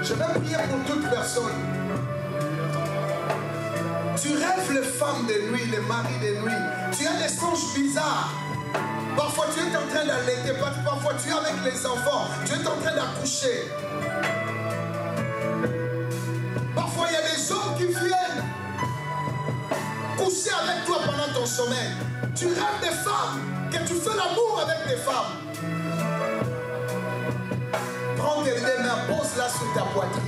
Je vais prier pour toute personne. Tu rêves les femmes de nuit, les maris de nuit. Tu as des songes bizarres. Parfois tu es en train d'allaiter, parfois tu es avec les enfants, tu es en train d'accoucher. Parfois il y a des hommes qui viennent coucher avec toi pendant ton sommeil. Tu rêves des femmes, que tu fais l'amour avec des femmes. Prends tes deux mains, pose-la sur ta poitrine.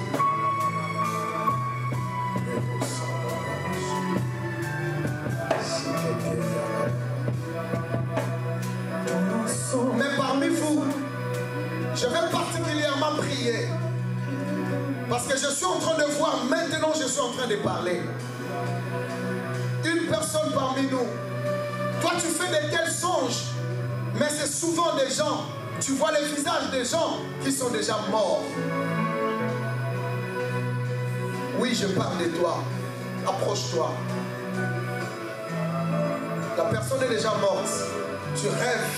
Mais parmi vous, je vais particulièrement prier. Parce que je suis en train de voir, maintenant je suis en train de parler. Une personne parmi nous, toi tu fais de tels songes, mais c'est souvent des gens, tu vois les visages des gens qui sont déjà morts. Oui, je parle de toi. Approche-toi. La personne est déjà morte. Tu rêves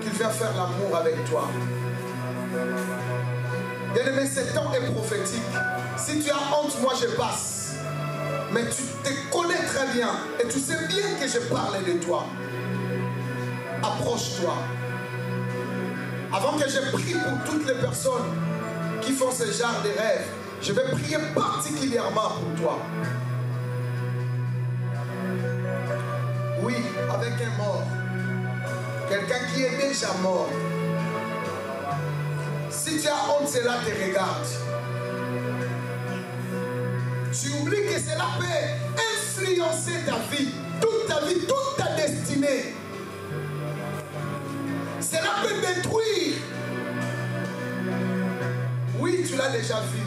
qu'il vient faire l'amour avec toi. Bien-aimé, ce temps est prophétique. Si tu as honte, moi je passe. Mais tu te connais très bien et tu sais bien que je parle de toi. Approche-toi. Avant que je prie pour toutes les personnes qui font ce genre de rêves, je vais prier particulièrement pour toi. Oui, avec un mort. Quelqu'un qui est déjà mort. Si tu as honte, cela te regarde. Tu oublies que cela peut influencer ta vie, toute ta destinée. Cela peut détruire. Oui, tu l'as déjà vu.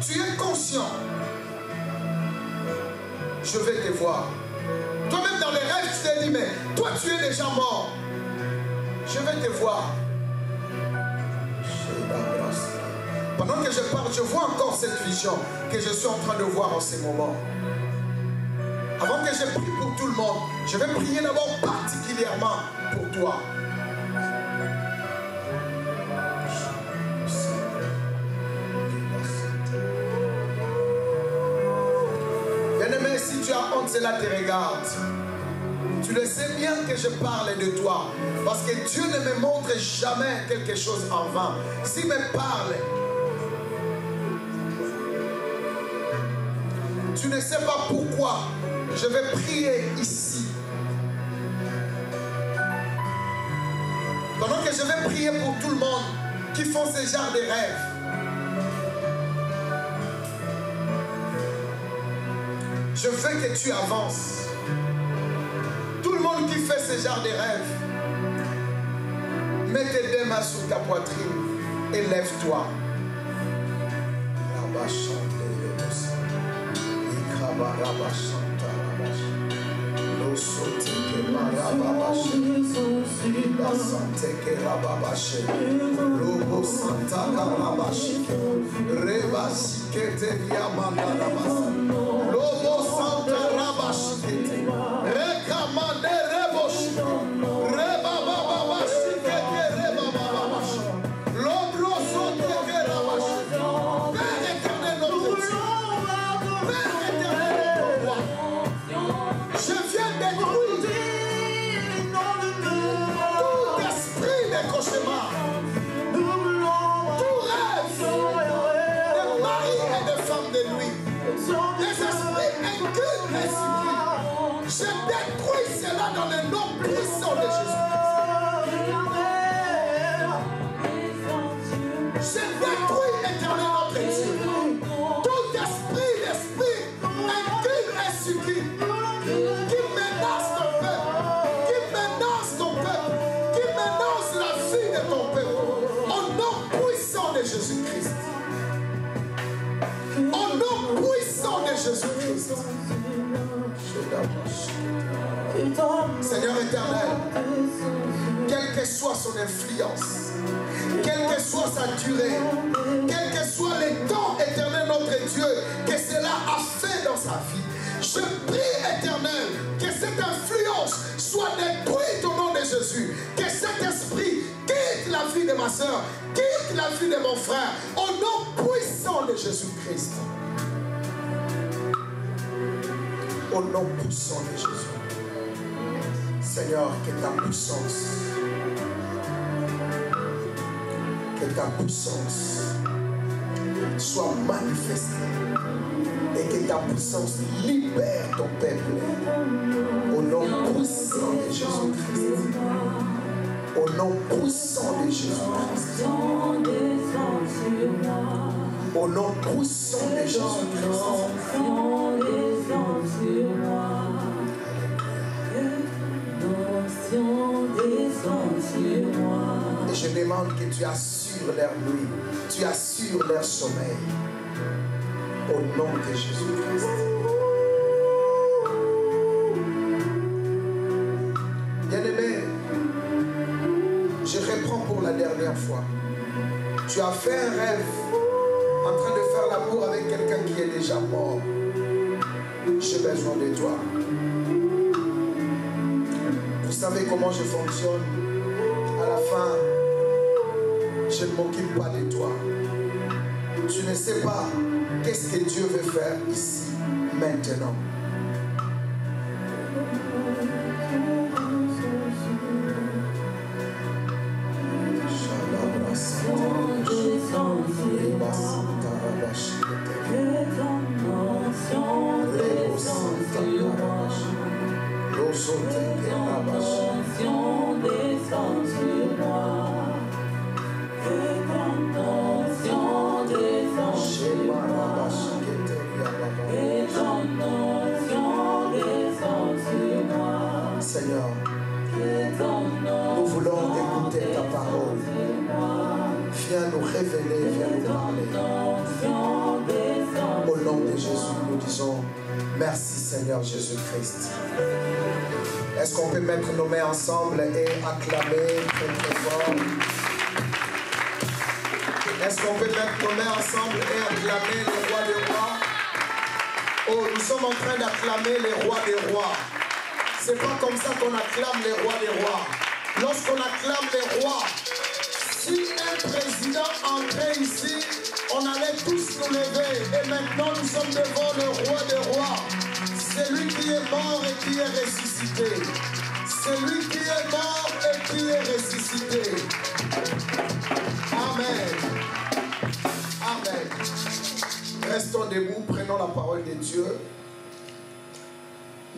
Tu es conscient. Je vais te voir. Toi-même dans les rêves, tu t'es dit, mais toi tu es déjà mort. Je vais te voir. Pendant que je parle, je vois encore cette vision que je suis en train de voir en ce moment. Avant que je prie pour tout le monde, je vais prier d'abord particulièrement pour toi. Bien-aimé, si tu as honte, cela te regarde. Tu le sais bien que je parle de toi. Parce que Dieu ne me montre jamais quelque chose en vain. S'il me parle, tu ne sais pas pourquoi je vais prier ici. Pendant que je vais prier pour tout le monde qui font ce genre de rêves. Je veux que tu avances. Tout le monde qui fait ce genre de rêves, mets tes deux mains sur ta poitrine et lève-toi. Je détruis cela dans le nom puissant de Jésus. Je détruis l'éternel notre Dieu. Tout esprit incul et succube qui menace ton peuple, qui menace la vie de ton peuple, au nom puissant de Jésus-Christ. Au nom puissant de Jésus-Christ. Seigneur éternel, quelle que soit son influence, quelle que soit sa durée, quel que soit le temps éternel notre Dieu que cela a fait dans sa vie, je prie éternel que cette influence détruite au nom de Jésus, que cet esprit quitte la vie de ma soeur, quitte touche la vie de mon frère, au nom puissant de Jésus-Christ. Au nom puissant de Jésus. Seigneur, que ta puissance soit manifestée et que ta puissance libère ton peuple. Au nom puissant de Jésus-Christ. Au nom puissant de Jésus-Christ. Au nom puissant de Jésus-Christ. Et je demande que tu assures leur nuit, tu assures leur sommeil. Au nom de Jésus-Christ. Bien-aimé, je reprends pour la dernière fois. Tu as fait un rêve en train de faire l'amour avec quelqu'un qui est déjà mort. J'ai besoin de toi. Vous savez comment je fonctionne. À la fin, je ne m'occupe pas de toi. Tu ne sais pas qu'est-ce que Dieu veut faire ici, maintenant. Seigneur, nous voulons écouter ta parole. Viens nous révéler, viens nous parler. Au nom de Jésus, nous disons merci Seigneur Jésus-Christ. Est-ce qu'on peut mettre nos mains ensemble et acclamer très très fort? Est-ce qu'on peut mettre nos mains ensemble et acclamer le roi des rois? Oh, nous sommes en train d'acclamer les rois des rois. C'est pas comme ça qu'on acclame les rois des rois. Lorsqu'on acclame les rois, si un président entrait ici, on allait tous nous lever. Et maintenant, nous sommes devant le roi des rois. C'est lui qui est mort et qui est ressuscité. C'est lui qui est mort et qui est ressuscité. Amen. Amen. Restons debout, prenons la parole de Dieu.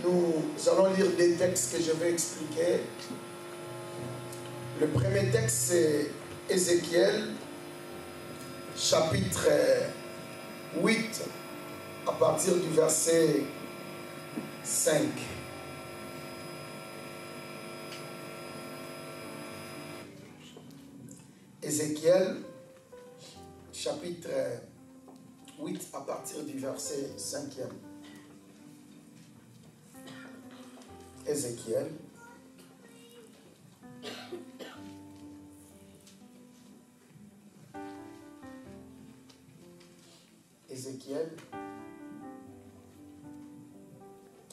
Nous allons lire des textes que je vais expliquer. Le premier texte, c'est Ézéchiel, chapitre 8, à partir du verset 5. Ézéchiel, chapitre 8, à partir du verset 5e. Ézéchiel.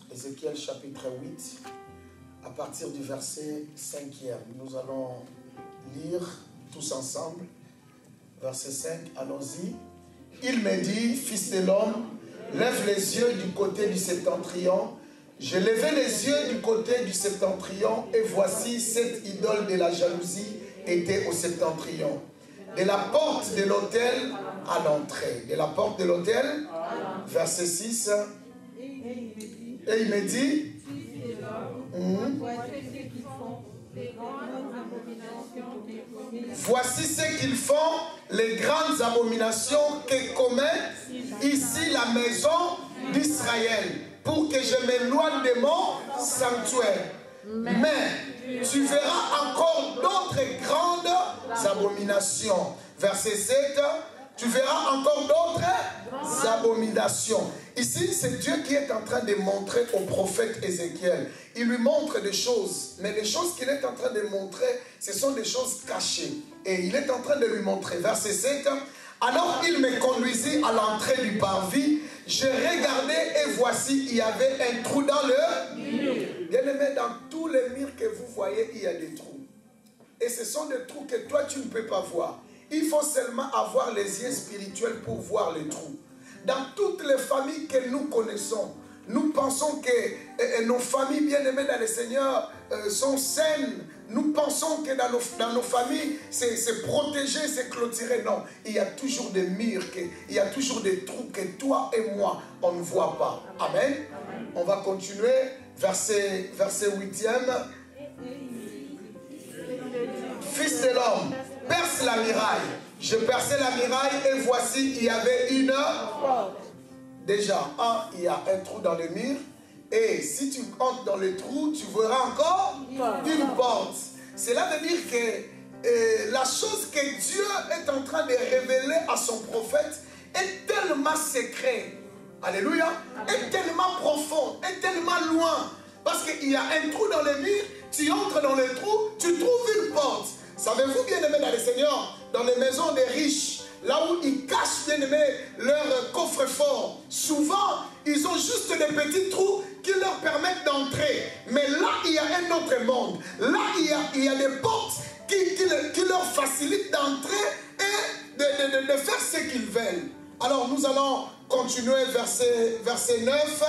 Ézéchiel chapitre 8, à partir du verset 5e. Nous allons lire tous ensemble. Verset 5, allons-y. Il me dit, fils de l'homme, lève les yeux du côté du septentrion. J'ai levé les yeux du côté du septentrion et voici cette idole de la jalousie était au septentrion. De la porte de l'autel à l'entrée. De la porte de l'autel, verset 6. Et il me dit, voici ce qu'ils font, les grandes abominations que commet ici la maison d'Israël, pour que je m'éloigne de mon sanctuaire. Mais tu verras encore d'autres grandes abominations. Verset 7, tu verras encore d'autres abominations. Ici, c'est Dieu qui est en train de montrer au prophète Ézéchiel. Il lui montre des choses, mais les choses qu'il est en train de montrer, ce sont des choses cachées. Et il est en train de lui montrer. Verset 7, alors il me conduisit à l'entrée du parvis. Je regardais et voici, il y avait un trou dans le mur. Bien-aimé, dans tous les murs que vous voyez, il y a des trous. Et ce sont des trous que toi, tu ne peux pas voir. Il faut seulement avoir les yeux spirituels pour voir les trous. Dans toutes les familles que nous connaissons, nous pensons que nos familles bien-aimées dans le Seigneur sont saines. Nous pensons que dans nos familles, c'est protégé, c'est clôturé. Non, il y a toujours des murs, il y a toujours des trous que toi et moi, on ne voit pas. Amen. On va continuer. Verset 8e. Fils de l'homme, perce la muraille. Je perçais la muraille et voici, il y avait une porte. Déjà, il y a un trou dans le mur. Et si tu entres dans le trou, tu verras encore une porte. Cela veut dire que la chose que Dieu est en train de révéler à son prophète est tellement secrète. Alléluia. Est tellement profond, est tellement loin. Parce qu'il y a un trou dans le mur, tu entres dans le trou, tu trouves une porte. Savez-vous, bien aimé dans le Seigneur, dans les maisons des riches, là où ils cachent, bien aimé, leur coffre-fort, souvent, ils ont juste des petits trous qui leur permettent d'entrer. Mais là, il y a un autre monde. Là, il y a des portes qui leur facilitent d'entrer et de faire ce qu'ils veulent. Alors, nous allons continuer verset 9.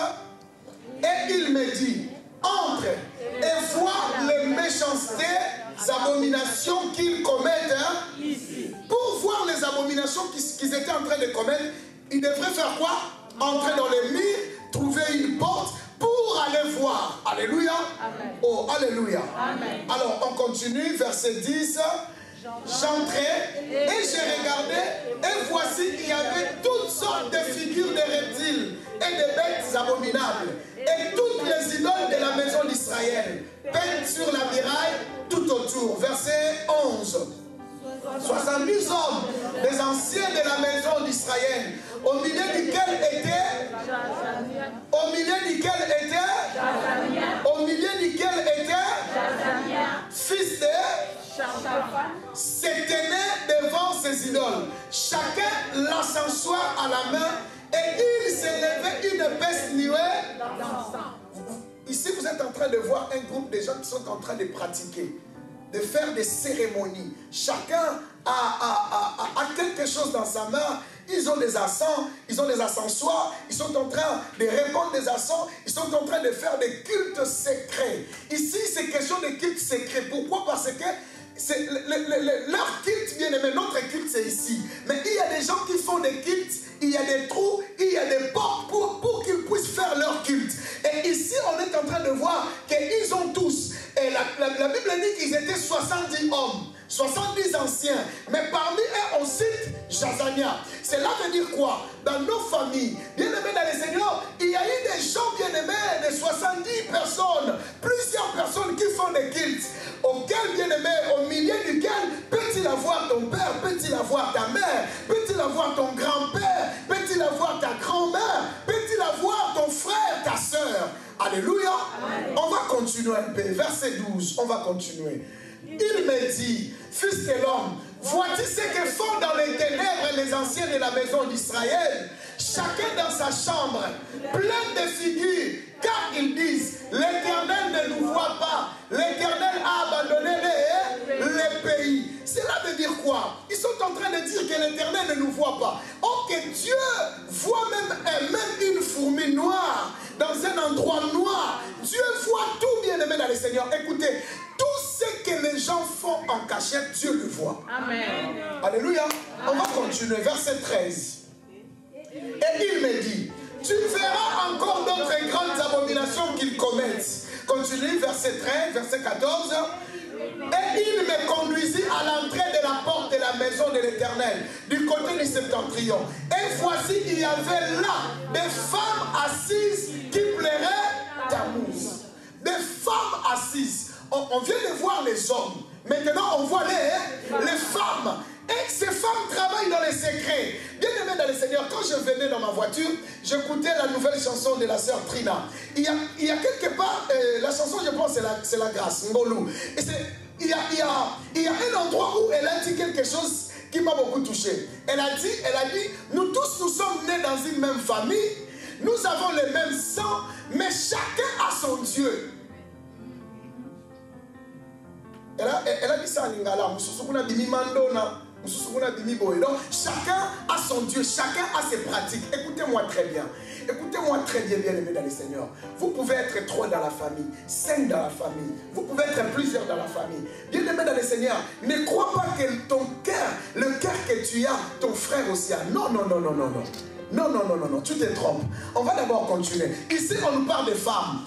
Et il me dit, entre et vois les méchancetés, abominations qu'ils commettent. Pour voir les abominations qu'ils étaient en train de commettre, ils devraient faire quoi? Entrer dans les murs, trouver une porte pour aller voir. Alléluia. Amen. Oh, alléluia. Amen. Alors, on continue, verset 10. J'entrais et j'ai regardé et voici il y avait toutes sortes de figures de reptiles et de bêtes abominables et toutes les idoles de la maison d'Israël peintes sur la muraille tout autour. Verset 11. 70 hommes, des anciens de la maison d'Israël, au milieu duquel était fils de se tenait devant ses idoles, chacun l'ascensoir à la main, et il s'élevait une épaisse nuée d'encens. Ici, vous êtes en train de voir un groupe de gens qui sont en train de pratiquer, de faire des cérémonies. Chacun a quelque chose dans sa main. Ils ont des encens, ils ont des ascensoirs, ils sont en train de répandre des encens, ils sont en train de faire des cultes secrets. Ici, c'est question de cultes secrets. Pourquoi? Parce que leur culte, bien aimé, notre culte c'est ici. Mais il y a des gens qui font des cultes, il y a des trous, il y a des portes pour qu'ils puissent faire leur culte. Et ici, on est en train de voir qu'ils ont tous, et la Bible dit qu'ils étaient 70 hommes. 70 anciens, mais parmi eux on cite Jazania. Cela veut dire quoi? Dans nos familles, bien aimés dans les Seigneur, il y a eu des gens bien aimés, des 70 personnes, plusieurs personnes qui font des cultes, auquel bien aimé, au milieu duquel peut-il avoir ton père, peut-il avoir ta mère, peut-il avoir ton grand-père, peut-il avoir ta grand-mère, peut-il avoir ton frère, ta soeur. Alléluia. Amen. On va continuer un peu, verset 12, on va continuer. Il me dit, fils de l'homme, voici ce que font dans les ténèbres les anciens de la maison d'Israël, chacun dans sa chambre, plein de figures, car ils disent, l'Éternel ne nous voit pas, l'Éternel a abandonné les pays. Cela veut dire quoi? Ils sont en train de dire que l'Éternel ne nous voit pas. Or que Dieu voit même une fourmi noire dans un endroit noir. Dieu voit tout, bien aimé dans le Seigneur. Écoutez, tout ce que les gens font en cachette, Dieu le voit. Amen. Alléluia. On va continuer. Verset 13. Et il me dit, tu verras encore d'autres grandes abominations qu'ils commettent. Continue, verset 13, verset 14. Et il me conduisit à l'entrée de la porte de la maison de l'Éternel, du côté du septentrion. Et voici, il y avait là des femmes assises qui pleuraient Tammuz. Des femmes assises. On vient de voir les hommes. Maintenant, on voit les femmes. Et ces femmes travaillent dans les secrets. Bien aimé dans le Seigneur, quand je venais dans ma voiture, j'écoutais la nouvelle chanson de la sœur Trina. Il y a quelque part, la chanson, je pense, c'est la grâce, Ngolou. Et il y a un endroit où elle a dit quelque chose qui m'a beaucoup touché. Elle a dit, nous tous, nous sommes nés dans une même famille, nous avons le même sang, mais chacun a son Dieu. Elle a dit ça en lingala. Donc, chacun a son Dieu, chacun a ses pratiques. Écoutez-moi très bien. Écoutez-moi très bien, bien-aimés dans le Seigneur. Vous pouvez être 3 dans la famille, 5 dans la famille. Vous pouvez être plusieurs dans la famille. Bien-aimés dans le Seigneur, ne crois pas que ton cœur, le cœur que tu as, ton frère aussi a. Non, non, non, non, non, non. Non, non, non, non, non, tu te trompes. On va d'abord continuer. Ici, on nous parle des femmes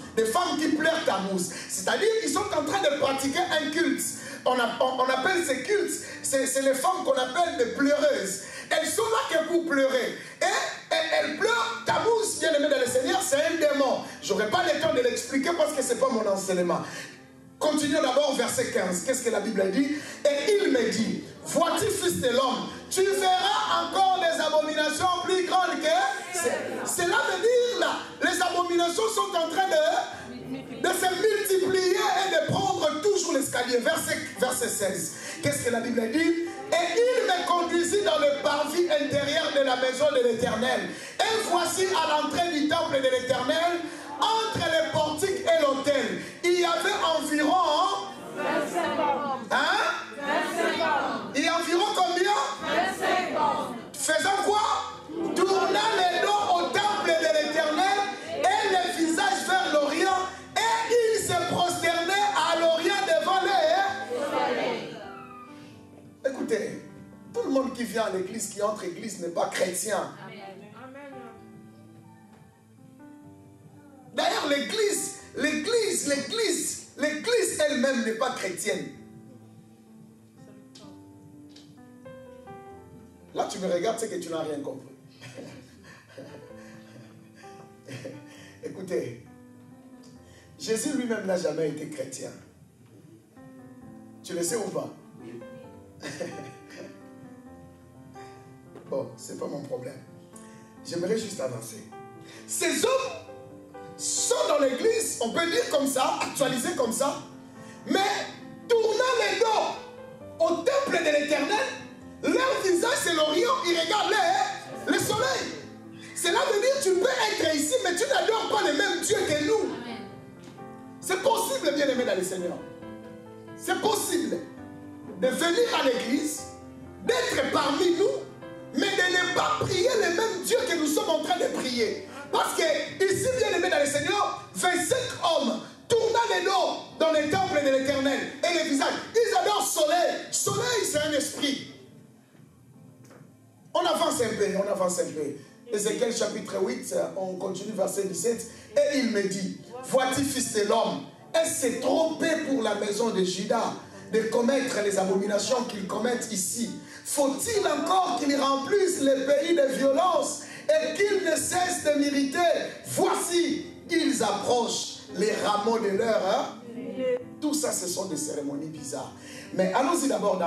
qui pleurent ta mousse. C'est-à-dire qu'ils sont en train de pratiquer un culte. On appelle ces cultes, c'est les femmes qu'on appelle des pleureuses. Elles sont là que pour pleurer. Et elles pleurent. Tammuz, bien aimé dans le Seigneur, c'est un démon. Je n'aurai pas le temps de l'expliquer parce que ce n'est pas mon enseignement. Continuons d'abord verset 15. Qu'est-ce que la Bible dit? Et il me dit, vois-tu, fils de l'homme, tu verras encore des abominations plus grandes que... Cela veut dire là, les abominations sont en train de se multiplier et de prendre toujours l'escalier. Verset 16. Qu'est-ce que la Bible dit? Et il me conduisit dans le parvis intérieur de la maison de l'Éternel. Et voici à l'entrée du temple de l'Éternel, entre les portiques et l'autel, il y avait environ... 25 hommes. Hein? 25 hommes. Il y a environ combien? 25 hommes. Faisant quoi? Tournant les dos au temple de l'Éternel et les visages vers l'Orient, et ils se prosternaient à l'Orient devant les... Écoutez, tout le monde qui vient à l'église, qui entre à l'église n'est pas chrétien. D'ailleurs, l'église elle-même n'est pas chrétienne. Là, tu me regardes, c'est que tu n'as rien compris. Écoutez, Jésus lui-même n'a jamais été chrétien. Tu le sais ou pas? Bon, c'est pas mon problème. J'aimerais juste avancer. Ces hommes sont dans l'église, on peut dire comme ça, actualisé comme ça, mais tournant les dos au temple de l'Éternel, leur visage c'est l'Orient, ils regardent le soleil. Cela veut dire que tu peux être ici, mais tu n'adores pas le même Dieu que nous. C'est possible, bien aimé dans le Seigneur. C'est possible de venir à l'église, d'être parmi nous, mais de ne pas prier le même Dieu que nous sommes en train de prier. Parce que ici, bien aimé dans le Seigneur, 25 hommes tournant les dos dans les temples de l'Éternel et les visages, ils adorent le soleil. Soleil, c'est un esprit. On avance un peu, on avance un peu. Ézéchiel chapitre 8, on continue verset 17. Et il me dit, vois-tu, fils de l'homme, est-ce trompé pour la maison de Juda de commettre les abominations qu'ils commettent ici? Faut-il encore qu'ils remplissent les pays de violence et qu'ils ne cessent de m'irriter? Voici, ils approchent les rameaux de l'heure. Tout ça, ce sont des cérémonies bizarres. Mais allons-y d'abord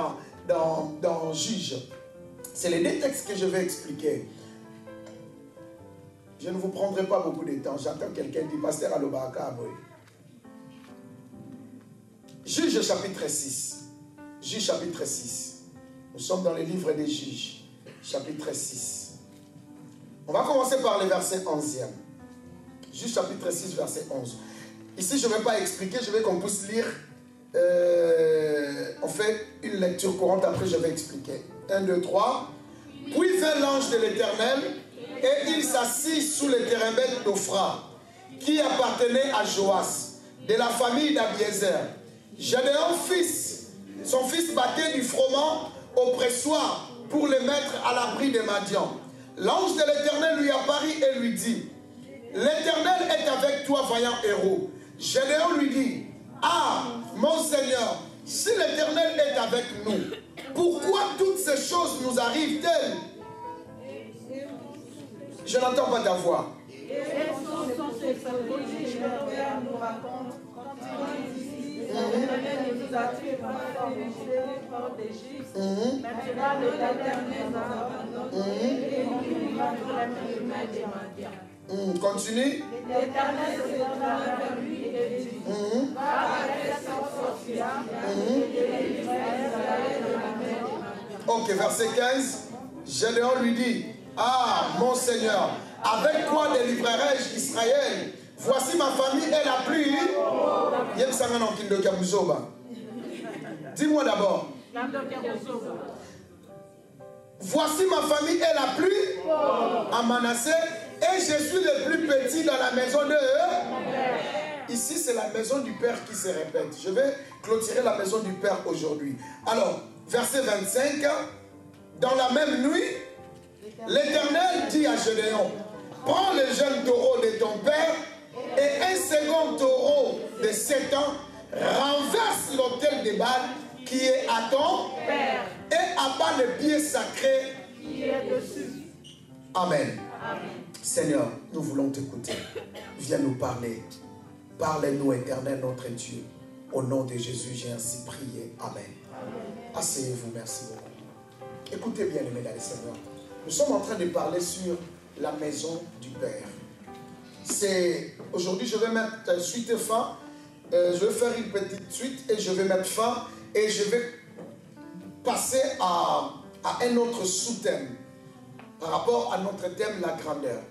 dans Juge. C'est les 2 textes que je vais expliquer. Je ne vous prendrai pas beaucoup de temps. J'entends quelqu'un dire, Pasteur Alobaka. Juge chapitre 6. Juge chapitre 6. Nous sommes dans le livre des Juges, chapitre 6. On va commencer par le verset 11e. Juge chapitre 6, verset 11. Ici, je ne vais pas expliquer, je veux qu'on puisse lire. On fait une lecture courante, après je vais expliquer. 1, 2, 3. Puis vint l'ange de l'Éternel, et il s'assit sous le térébinthe d'Ophra, qui appartenait à Joas, de la famille d'Abiézer. Gédéon, son fils battait du froment au pressoir pour le mettre à l'abri de Madian. L'ange de l'Éternel lui apparut et lui dit, l'Éternel est avec toi, vaillant héros. Gédéon lui dit, ah, mon Seigneur, si l'Éternel est avec nous, pourquoi toutes ces choses nous arrivent-elles? Je n'entends pas ta voix. Continue. Ok, verset 15. Gédéon lui dit, ah, mon Seigneur, avec quoi délivrerai-je Israël? Voici ma famille est la plus... Dis-moi d'abord. voici ma famille est la plus à Manassé et je suis le plus petit dans la maison de eux. Ici, c'est la maison du Père qui se répète. Je vais clôturer la maison du Père aujourd'hui. Alors, verset 25. Dans la même nuit, l'Éternel dit à Gédéon, prends le jeune taureau de ton père et un second taureau de 7 ans, renverse l'autel de Baal qui est à ton père et abat le pied sacré qui est dessus. Amen. Amen. Seigneur, nous voulons t'écouter. Viens nous parler. Parle-nous, Éternel, notre Dieu. Au nom de Jésus, j'ai ainsi prié. Amen. Asseyez-vous, merci beaucoup. Écoutez bien, les mesdames et Seigneur. Nous sommes en train de parler sur la maison du Père. Aujourd'hui, je vais mettre suite et fin. Je vais faire une petite suite et je vais mettre fin. Et je vais passer à un autre sous-thème par rapport à notre thème, la grandeur.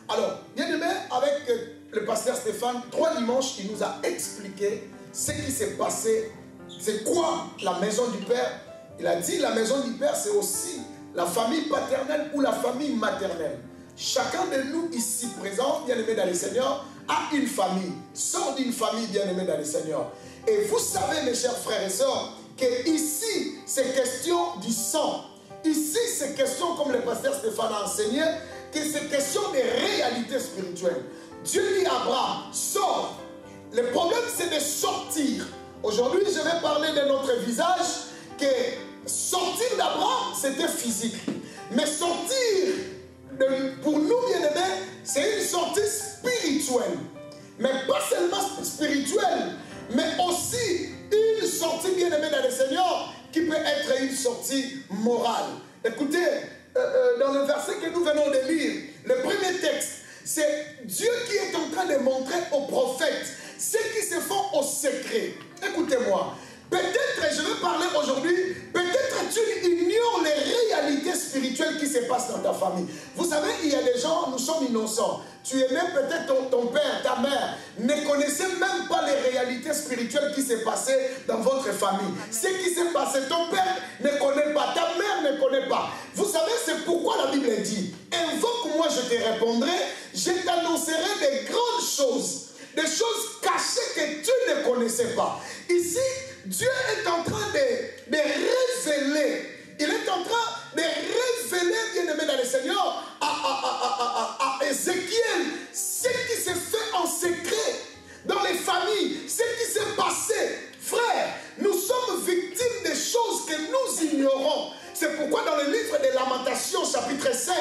Alors, bien aimé, avec le pasteur Stéphane, 3 dimanches, il nous a expliqué ce qui s'est passé. C'est quoi la maison du Père? Il a dit la maison du Père, c'est aussi la famille paternelle ou la famille maternelle. Chacun de nous ici présents, bien aimé dans le Seigneur, a une famille, sort d'une famille, bien aimé dans le Seigneur. Et vous savez, mes chers frères et sœurs, que ici, c'est question du sang. Ici, c'est question, comme le pasteur Stéphane a enseigné, que c'est question des réalités spirituelles. Dieu dit à Abraham, sors. Le problème, c'est de sortir. Aujourd'hui, je vais parler de notre visage, que sortir d'Abraham, c'était physique. Mais sortir, pour nous, bien-aimés, c'est une sortie spirituelle. Mais pas seulement spirituelle, mais aussi une sortie, bien-aimée dans le Seigneur, qui peut être une sortie morale. Écoutez, dans le verset que nous venons de lire, le premier texte, c'est Dieu qui est en train de montrer aux prophètes ce qui se fait au secret. Écoutez-moi. Peut-être, je vais parler aujourd'hui, peut-être tu ignores les réalités spirituelles qui se passent dans ta famille. Vous savez, il y a des gens, nous sommes innocents. Tu aimais peut-être ton père, ta mère, ne connaissait même pas les réalités spirituelles qui s'est passées dans votre famille. Ce qui s'est passé, ton père ne connaît pas, ta mère ne connaît pas. Vous savez, c'est pourquoi la Bible dit, invoque-moi, je te répondrai, je t'annoncerai des grandes choses. Des choses cachées que tu ne connaissais pas. Ici, Dieu est en train de révéler. Il est en train de révéler, bien-aimé dans le Seigneur, à Ézéchiel, ce qui s'est fait en secret dans les familles, ce qui s'est passé. Frère, nous sommes victimes des choses que nous ignorons. C'est pourquoi dans le livre des Lamentations, chapitre 5,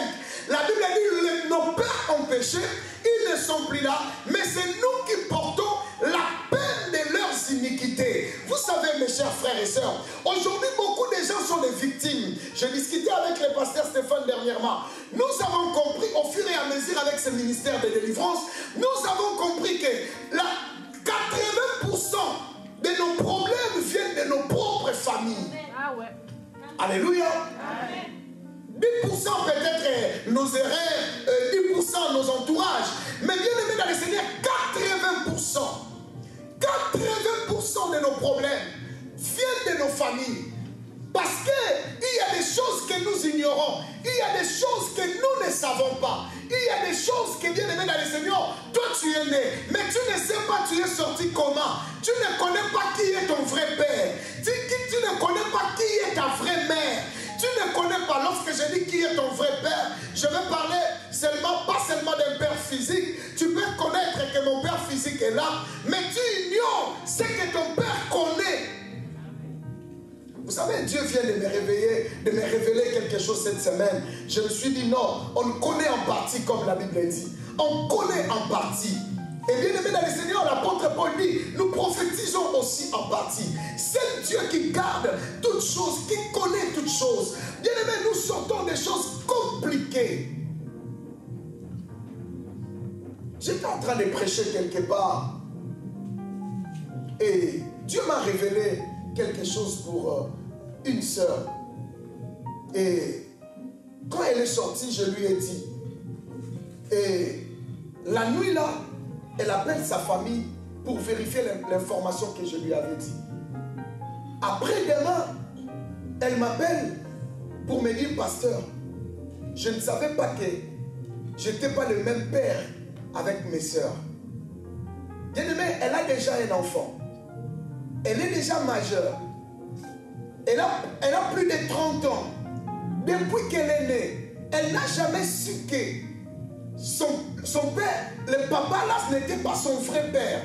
la Bible dit, nos pères ont péché, ils ne sont plus là, mais c'est nous qui portons la peine de leurs iniquités. Vous savez, mes chers frères et sœurs, aujourd'hui, beaucoup de gens sont des victimes. Je discutais avec le pasteur Stéphane dernièrement. Nous avons compris, au fur et à mesure avec ce ministère de délivrance, nous avons compris que 80% de nos problèmes viennent de nos propres familles. Ah ouais. Alléluia. Amen. 10% peut-être nos erreurs, 10% nos entourages. Mais bien aimé dans le Seigneur, 80% de nos problèmes viennent de nos familles. Parce qu'il y a des choses que nous ignorons. Il y a des choses que nous ne savons pas. Il y a des choses que, bien aimé dans le Seigneur, toi tu es né. Mais tu ne sais pas tu es sorti comment. Tu ne connais pas qui est ton vrai père. Tu ne connais pas qui est ta vraie mère. Tu ne connais pas, lorsque je dis qui est ton vrai père, je vais parler pas seulement d'un père physique. Tu peux connaître que mon père physique est là, mais tu ignores ce que ton père connaît. Vous savez, Dieu vient de me révéler quelque chose cette semaine. Je me suis dit non, on connaît en partie comme la Bible dit. On connaît en partie. Et bien aimé dans le Seigneur, l'apôtre Paul dit, nous prophétisons aussi en partie. C'est Dieu qui garde toutes choses, qui connaît toutes choses. Bien aimé, nous sortons des choses compliquées. J'étais en train de prêcher quelque part. Et Dieu m'a révélé quelque chose pour une sœur. Et quand elle est sortie, je lui ai dit. Et la nuit là, elle appelle sa famille pour vérifier l'information que je lui avais dit. Après-demain, elle m'appelle pour me dire, pasteur, je ne savais pas que je n'étais pas le même père avec mes soeurs. Bien-aimée, elle a déjà un enfant. Elle est déjà majeure. Elle a plus de 30 ans. Depuis qu'elle est née, elle n'a jamais su que son père, le papa là, n'était pas son vrai père.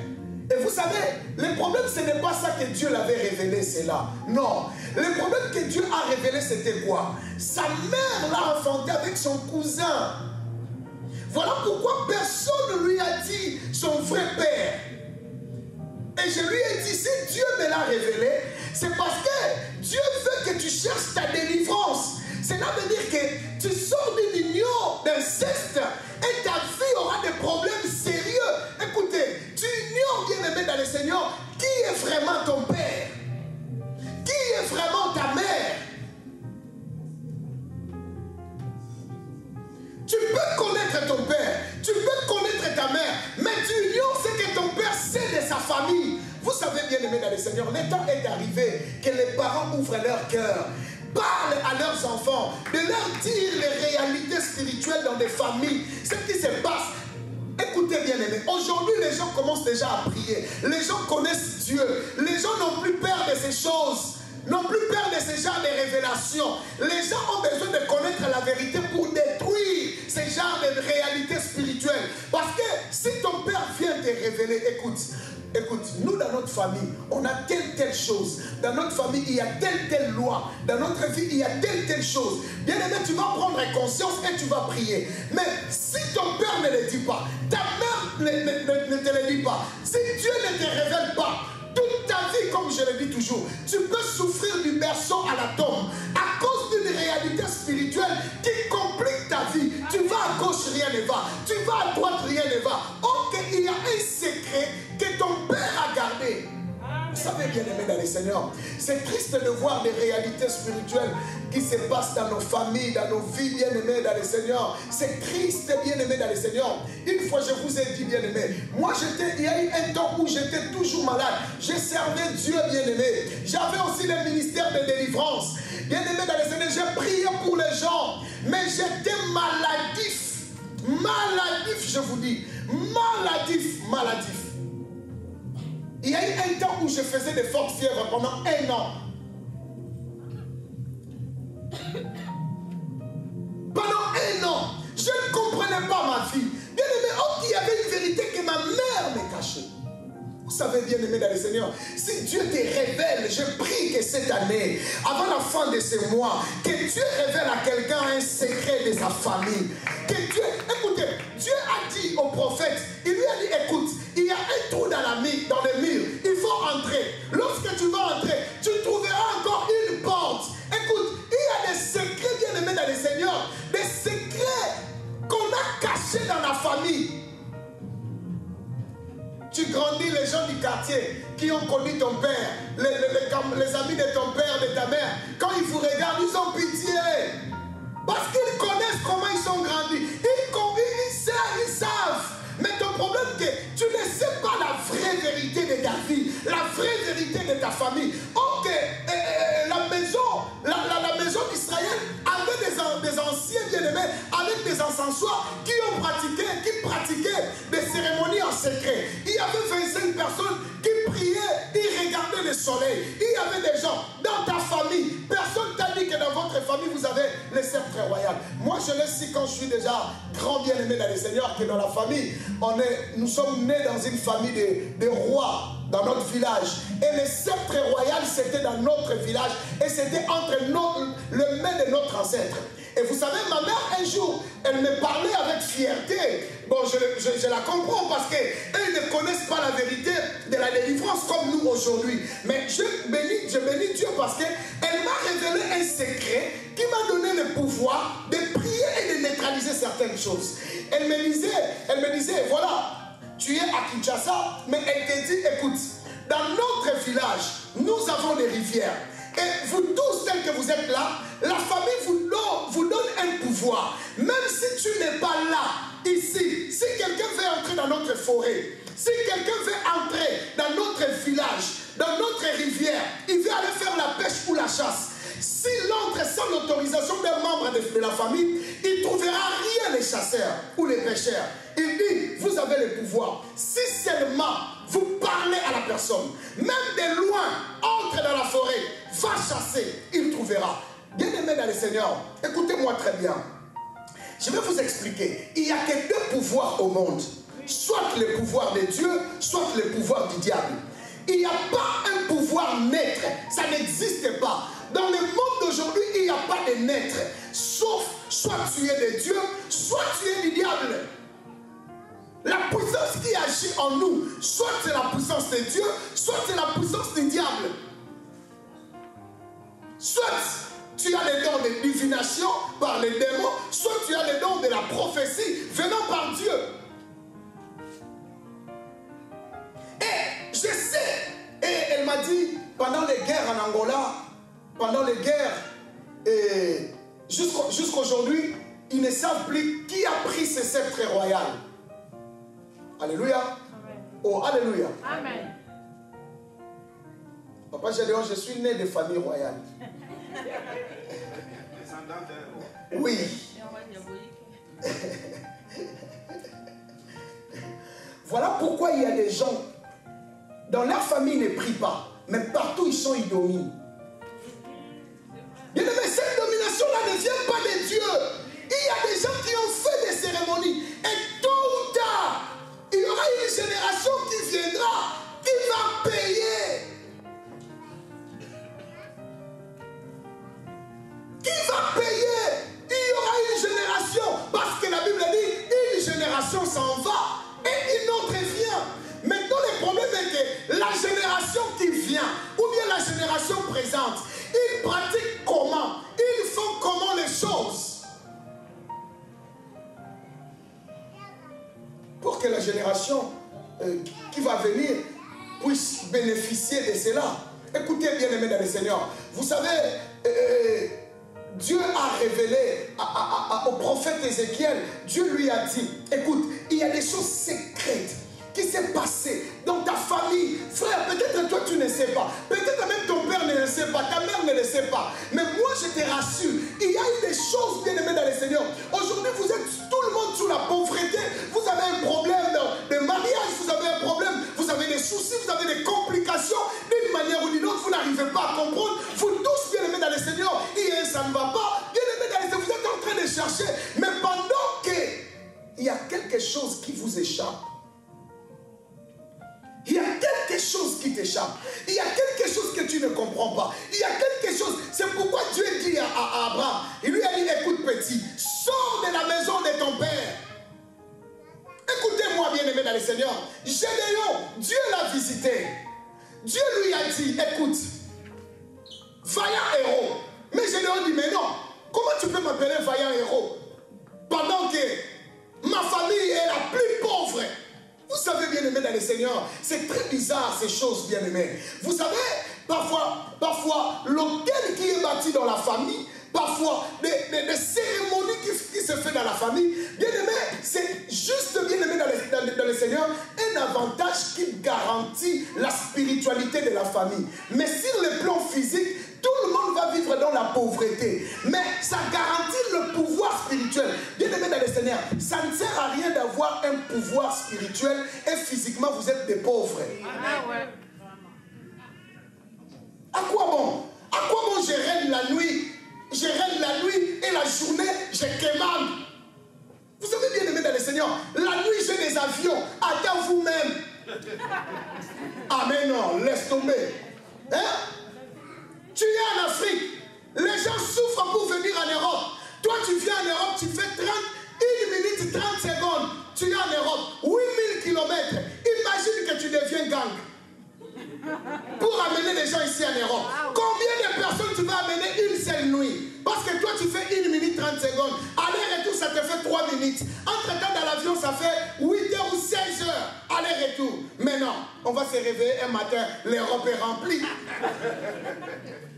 Et vous savez, le problème, ce n'est pas ça que Dieu l'avait révélé, c'est là. Non. Le problème que Dieu a révélé, c'était quoi? Sa mère l'a enfanté avec son cousin. Voilà pourquoi personne ne lui a dit son vrai père. Et je lui ai dit, si Dieu me l'a révélé, c'est parce que Dieu veut que tu cherches ta délivrance. Cela veut dire que tu sors d'une union d'inceste et ta vie aura des problèmes sérieux. Écoutez, tu ignores, bien-aimé dans le Seigneur, qui est vraiment ton père, qui est vraiment ta mère. Tu peux connaître ton père, tu peux connaître ta mère, mais tu ignores ce que ton père sait de sa famille. Vous savez, bien-aimé dans le Seigneur, le temps est arrivé que les parents ouvrent leur cœur, parlent à leurs enfants, de leur dire les réalités spirituelles dans des familles, ce qui se passe. Écoutez bien aimé, aujourd'hui les gens commencent déjà à prier, les gens connaissent Dieu, les gens n'ont plus peur de ces choses, n'ont plus peur de ce genre de révélations. Les gens ont besoin de connaître la vérité pour détruire ce genre de réalité spirituelle. Parce que si ton père vient te révéler, écoute, nous dans notre famille, on a telle chose. Dans notre famille, il y a telle loi. Dans notre vie, il y a telle chose. Bien aimé, tu vas prendre conscience et tu vas prier. Mais si ton père ne le dit pas, ta mère ne te le dit pas, si Dieu ne te révèle pas, toute ta vie, comme je le dis toujours, tu peux souffrir du berceau à la tombe à cause d'une réalité spirituelle qui complique ta vie. Tu vas à gauche, rien ne va. Tu vas à droite, rien ne va. Ok, il y a un secret que ton père a gardé. Vous savez, bien aimé dans le Seigneur, c'est triste de voir des réalités spirituelles qui se passent dans nos familles, dans nos vies, bien aimés dans le Seigneur. C'est triste, bien aimé dans le Seigneur. Une fois, je vous ai dit, bien aimé, moi, il y a eu un temps où j'étais toujours malade. Je servais Dieu, bien aimé. J'avais aussi le ministère de délivrance. Bien aimé dans le Seigneur, j'ai prié pour les gens, mais j'étais maladif. Maladif, je vous dis. Maladif. Il y a eu un temps où je faisais des fortes fièvres pendant 1 an. Pendant 1 an, je ne comprenais pas ma vie. Bien aimé, il y avait une vérité que ma mère me cachait. Vous savez, bien aimé dans le Seigneur, si Dieu te révèle, je prie que cette année, avant la fin de ce mois, que Dieu révèle à quelqu'un un secret de sa famille. Que Dieu, écoutez, Dieu a dit au prophète, il lui a dit, écoute, il y a un trou dans le mur, il faut entrer. Lorsque tu vas entrer, tu trouveras encore une porte. Écoute, il y a des secrets, bien aimés dans le Seigneur, des secrets qu'on a cachés dans la famille. Tu grandis, les gens du quartier qui ont connu ton père, les amis de ton père, de ta mère, quand ils vous regardent, ils ont pitié. Parce qu'ils connaissent comment ils sont grandis. Ils savent. Mais ton problème c'est que tu ne sais pas la vraie vérité de ta vie, la vraie vérité de ta famille. Ok, la maison d'Israël avait des anciens bien-aimés avec des encensoirs qui pratiquaient des cérémonies en secret. Il y avait 25 personnes qui priaient, ils regardaient le soleil. Il y avait des gens dans ta famille. Personne t'a dit que dans votre famille vous avez le sceptre royal. Moi je le sais quand je suis déjà grand bien-aimé dans le Seigneur, que dans la famille, nous sommes nés dans une famille de rois dans notre village. Et le sceptre royal, c'était dans notre village. Et c'était entre le mains de notre ancêtre. Et vous savez, ma mère, un jour, elle me parlait avec fierté. Bon, je la comprends parce qu'elles ne connaissent pas la vérité de la délivrance comme nous aujourd'hui. Mais je bénis Dieu parce qu'elle m'a révélé un secret qui m'a donné le pouvoir de prier et de neutraliser certaines choses. Elle me disait, voilà, tu es à Kinshasa, mais elle te dit, écoute, dans notre village, nous avons des rivières. Et vous tous, tels que vous êtes là, la famille vous donne un pouvoir. Même si tu n'es pas là, ici, si quelqu'un veut entrer dans notre forêt, si quelqu'un veut entrer dans notre village, dans notre rivière, il veut aller faire la pêche ou la chasse. Si l'entre sans l'autorisation d'un membre de la famille, il ne trouvera rien les chasseurs ou les pêcheurs. Il dit, vous avez le pouvoir. Si seulement vous parlez à la personne, même de loin, entre dans la forêt, va chasser, il trouvera. Bien-aimé dans le Seigneur, écoutez-moi très bien. Je vais vous expliquer. Il n'y a que deux pouvoirs au monde. Soit le pouvoir de Dieu, soit le pouvoir du diable. Il n'y a pas un pouvoir naître. Ça n'existe pas. Dans le monde d'aujourd'hui, il n'y a pas de naître. Sauf, soit tu es de Dieu, soit tu es du diable. La puissance qui agit en nous, soit c'est la puissance de Dieu, soit c'est la puissance du diable. Soit tu as les dons de divination par les démons, soit tu as les dons de la prophétie venant par Dieu. Et je sais, et elle m'a dit, pendant les guerres en Angola, pendant les guerres, jusqu'aujourd'hui, ils ne savent plus qui a pris ce sceptre royal. Alléluia. Amen. Oh, alléluia. Amen. Papa Gédéon, je suis né de famille royale. Oui. Voilà pourquoi il y a des gens, dans leur famille, ils ne prient pas, mais partout ils sont idomies. Bien aimé, cette domination-là ne vient pas de Dieu. Il y a des gens qui ont fait des cérémonies. Et tôt ou tard, il y aura une génération qui viendra, qui va payer. Qui va payer? Il y aura une génération, parce que la Bible dit, une génération s'en va et une autre vient. Maintenant, le problème est que la génération qui vient, ou bien la génération présente, ils pratiquent comment? Ils font comment les choses? Pour que la génération qui va venir puisse bénéficier de cela. Écoutez bien, aimés dans le Seigneur. Vous savez, Dieu a révélé au prophète Ézéchiel, Dieu lui a dit, écoute, il y a des choses secrètes qui s'est passé dans ta famille. Frère, peut-être toi tu ne sais pas. Peut-être même ton père ne le sait pas. Ta mère ne le sait pas. Mais moi je te rassure, il y a eu des choses bien aimées dans le Seigneur. Aujourd'hui vous êtes tout le monde sous la pauvreté. Vous avez un problème de mariage. Vous avez un problème. Vous avez des soucis. Vous avez des complications. D'une manière ou d'une autre, vous n'arrivez pas à comprendre. Vous tous bien aimés dans le Seigneur. Hier ça ne va pas. Bien aimés dans le Seigneur. Vous êtes en train de chercher. Mais pendant qu'il y a quelque chose qui vous échappe, il y a quelque chose qui t'échappe. Il y a quelque chose que tu ne comprends pas. Il y a quelque chose. C'est pourquoi Dieu dit à Abraham, il lui a dit, écoute petit, sors de la maison de ton père. Écoutez-moi bien aimé dans le Seigneur. Gédéon, Dieu l'a visité. Dieu lui a dit, écoute, vaillant héros. Mais Gédéon dit, mais non, comment tu peux m'appeler vaillant héros pendant que ma famille est la plus pauvre? Vous savez, bien aimé dans le Seigneur, c'est très bizarre ces choses, bien aimés. Vous savez, parfois l'hôtel qui est bâti dans la famille, parfois des cérémonies qui se font dans la famille, bien aimé, c'est juste, bien aimé dans le Seigneur, un avantage qui garantit la spiritualité de la famille. Mais sur le plan physique, tout le monde va vivre dans la pauvreté. Mais ça garantit le pouvoir spirituel. Bien aimé dans le Seigneur, ça ne sert à rien d'avoir un pouvoir spirituel et physiquement vous êtes des pauvres. Ah ouais. À quoi bon? À quoi bon je règne la nuit? Je règne la nuit et la journée, je quémande. Vous savez bien aimé dans le Seigneur, la nuit j'ai des avions. Attends vous-même. Ah mais non, laisse tomber. Hein? Tu es en Afrique, les gens souffrent pour venir en Europe. Toi tu viens en Europe, tu fais 1 minute 30 secondes. Tu es en Europe, 8000 km. Imagine que tu deviens gang pour amener les gens ici en Europe. Combien de personnes tu vas amener une seule nuit? Parce que toi tu fais 1 minute 30 secondes. Aller-retour ça te fait 3 minutes. Entre-temps dans l'avion ça fait 8 heures ou 16 heures. Aller-retour. Mais non, on va se réveiller un matin, l'Europe est remplie.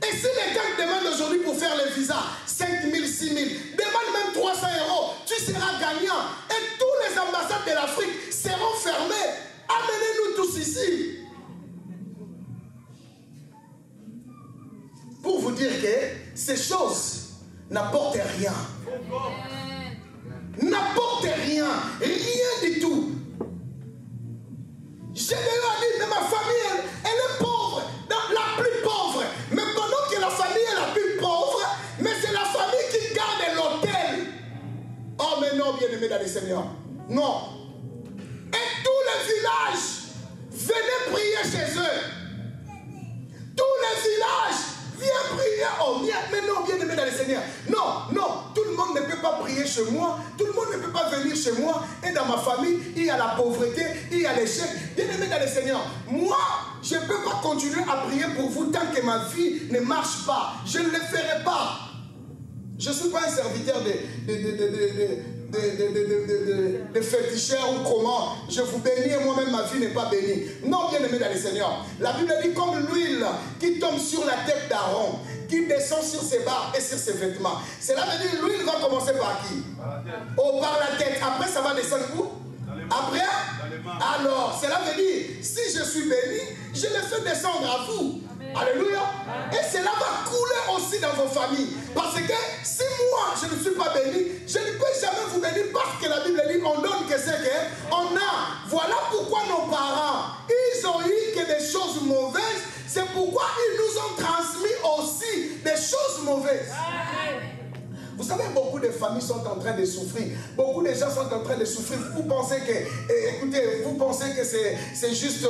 Et si les gangs demandent aujourd'hui pour faire le visa 5 000, 6 000, demande même 300 €, tu seras gagnant. Et tous les ambassades de l'Afrique seront fermées. Amenez-nous tous ici. Pour vous dire que ces choses n'apportent rien. N'apportent rien. Rien du tout. Gédéon a dit, mais ma famille, elle est pauvre. La plus pauvre. Mais pendant que la famille est la plus pauvre, mais c'est la famille qui garde l'autel. Oh, mais non, bien-aimé dans le Seigneur. Non. Et tous les villages venaient prier chez eux. Tous les villages viennent prier. Oh, mais non, bien-aimé dans le Seigneur. Non, non. Tout le monde ne peut pas prier chez moi. Tout le monde ne peut pas venir chez moi. Et dans ma famille, il y a la pauvreté, il y a l'échec. Bien-aimé dans le Seigneur, moi, je ne peux pas continuer à prier pour vous tant que ma vie ne marche pas. Je ne le ferai pas. Je ne suis pas un serviteur de féticheurs ou comment. Je vous bénis et moi-même ma vie n'est pas bénie. Non, bien-aimé dans le Seigneur. La Bible dit comme l'huile qui tombe sur la tête d'Aaron, qui descend sur ses barbes et sur ses vêtements. Cela veut dire l'huile va commencer par qui? Oh, par la tête. Après, ça va descendre où? Après? Alors, cela veut dire, si je suis béni, je le fais descendre à vous. Alléluia. Et cela va couler aussi dans vos familles. Parce que si moi, je ne suis pas béni, je ne peux jamais vous bénir parce que la Bible dit, on donne que c'est qu'on a. Voilà pourquoi nos parents, ils ont eu que des choses mauvaises. C'est pourquoi ils nous ont transmis aussi des choses mauvaises. Vous savez, beaucoup de familles sont en train de souffrir. Beaucoup de gens sont en train de souffrir. Vous pensez que, écoutez, vous pensez que c'est juste,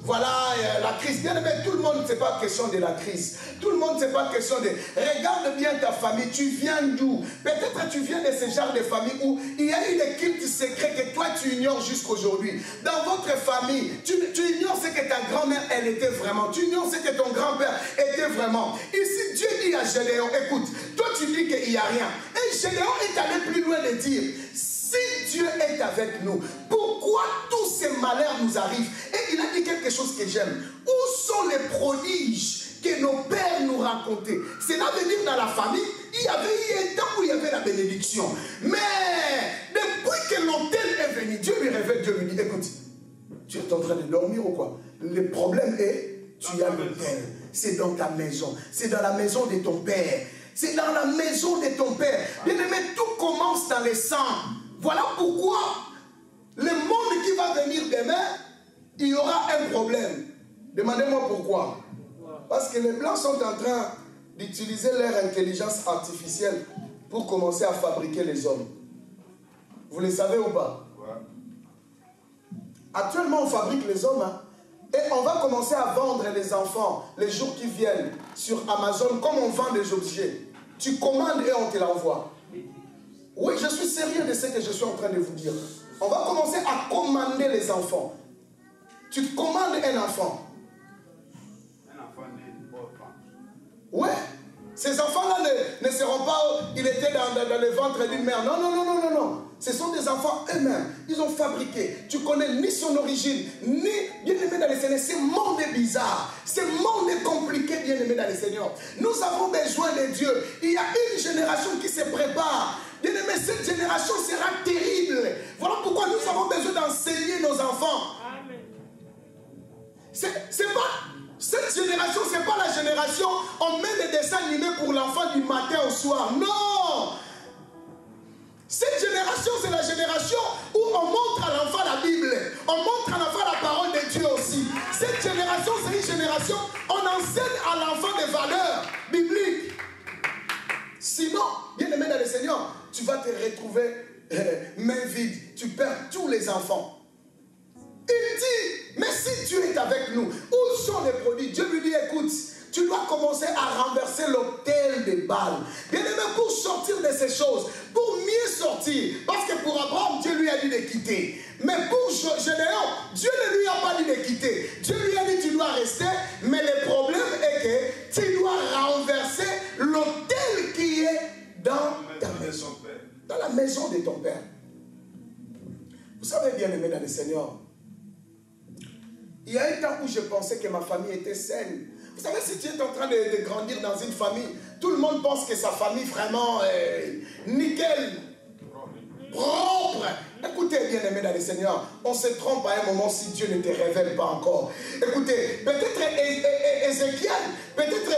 voilà, la crise. Bien aimé, tout le monde, c'est pas question de la crise. Tout le monde, c'est pas question de... Regarde bien ta famille. Tu viens d'où? Peut-être tu viens de ce genre de famille où il y a eu des cultes secrets que toi, tu ignores jusqu'aujourd'hui. Dans votre famille, tu ignores ce que ta grand-mère, elle était vraiment. Tu ignores ce que ton grand-père était vraiment. Ici, Dieu dit à Gédéon, écoute, toi, tu dis qu'il n'y a rien. Et Gédéon est allé plus loin de dire, si Dieu est avec nous, pourquoi tous ces malheurs nous arrivent? Et il a dit quelque chose que j'aime. Où sont les prodiges que nos pères nous racontaient? Cela veut dire dans la famille, il y avait eu un temps où il y avait la bénédiction. Mais depuis que l'autel est venu, Dieu lui révèle, Dieu lui dit, écoute, tu es en train de dormir ou quoi? Le problème est, tu as l'autel. C'est dans ta maison. C'est dans la maison de ton père. C'est dans la maison de ton père. Bien-aimé, tout commence dans le sang. Voilà pourquoi le monde qui va venir demain, il y aura un problème. Demandez-moi pourquoi. Parce que les Blancs sont en train d'utiliser leur intelligence artificielle pour commencer à fabriquer les hommes. Vous le savez ou pas? Actuellement, on fabrique les hommes. Hein? Et on va commencer à vendre les enfants les jours qui viennent sur Amazon comme on vend des objets. Tu commandes et on te l'envoie. Oui, je suis sérieux de ce que je suis en train de vous dire. On va commencer à commander les enfants. Tu commandes un enfant. Un enfant né hors ventre. Ouais. Ces enfants-là ne seront pas, il était dans le ventre d'une mère. Non, non, non, non, non, non. Ce sont des enfants eux-mêmes. Ils ont fabriqué. Tu connais ni son origine, ni, bien-aimé dans les Seigneurs. Ce monde est bizarre. Ce monde est compliqué, bien-aimé dans les Seigneurs. Nous avons besoin de Dieu. Il y a une génération qui se prépare. Bien-aimé, cette génération sera terrible. Voilà pourquoi nous avons besoin d'enseigner nos enfants. C'est pas... Cette génération, ce n'est pas la génération, on met des dessins animés pour l'enfant du matin au soir. Non! Cette génération, c'est la génération où on montre à l'enfant la Bible. On montre à l'enfant la parole de Dieu aussi. Cette génération, c'est une génération, on enseigne à l'enfant des valeurs bibliques. Sinon, bien aimé dans le Seigneur, tu vas te retrouver main vide. Tu perds tous les enfants. Il dit, mais si Dieu est avec nous, où sont les produits? Dieu lui dit, écoute, tu dois commencer à renverser l'autel des Baals. Bien aimé, pour sortir de ces choses, pour mieux sortir, parce que pour Abraham, Dieu lui a dit de quitter. Mais pour Gédéon, Dieu ne lui a pas dit de quitter. Dieu lui a dit, tu dois rester, mais le problème est que tu dois renverser l'autel qui est dans ta maison. Dans la maison de ton père. Vous savez, bien aimé dans le Seigneur, il y a un temps où je pensais que ma famille était saine. Vous savez, si tu es en train de grandir dans une famille, tout le monde pense que sa famille vraiment nickel, propre. Écoutez, bien aimé dans le Seigneur, on se trompe à un moment si Dieu ne te révèle pas encore. Écoutez, peut-être Ézéchiel, peut-être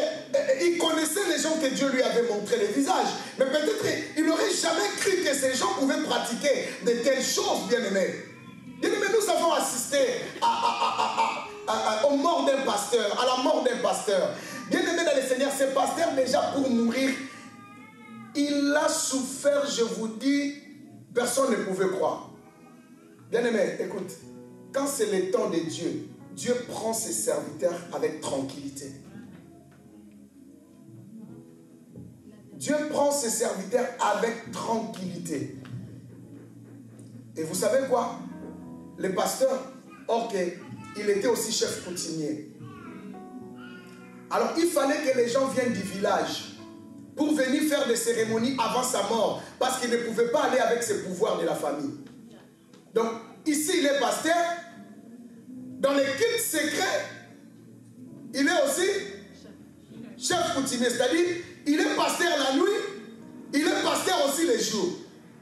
Et il connaissait les gens que Dieu lui avait montré les visages. Mais peut-être il n'aurait jamais cru que ces gens pouvaient pratiquer de telles choses, bien-aimés. Bien-aimés, nous avons assisté aux morts d'un pasteur, à la mort d'un pasteur. Bien-aimés dans le Seigneur, ce pasteur déjà pour mourir, il a souffert, je vous dis, personne ne pouvait croire. Bien-aimés, écoute, quand c'est le temps de Dieu, Dieu prend ses serviteurs avec tranquillité. Dieu prend ses serviteurs avec tranquillité. Et vous savez quoi? Le pasteur, ok, il était aussi chef coutumier. Alors il fallait que les gens viennent du village pour venir faire des cérémonies avant sa mort, parce qu'il ne pouvait pas aller avec ses pouvoirs de la famille. Donc ici il est pasteur. Dans les cultes secrets, il est aussi chef coutumier, c'est-à-dire il est pasteur la nuit, il est pasteur aussi les jours.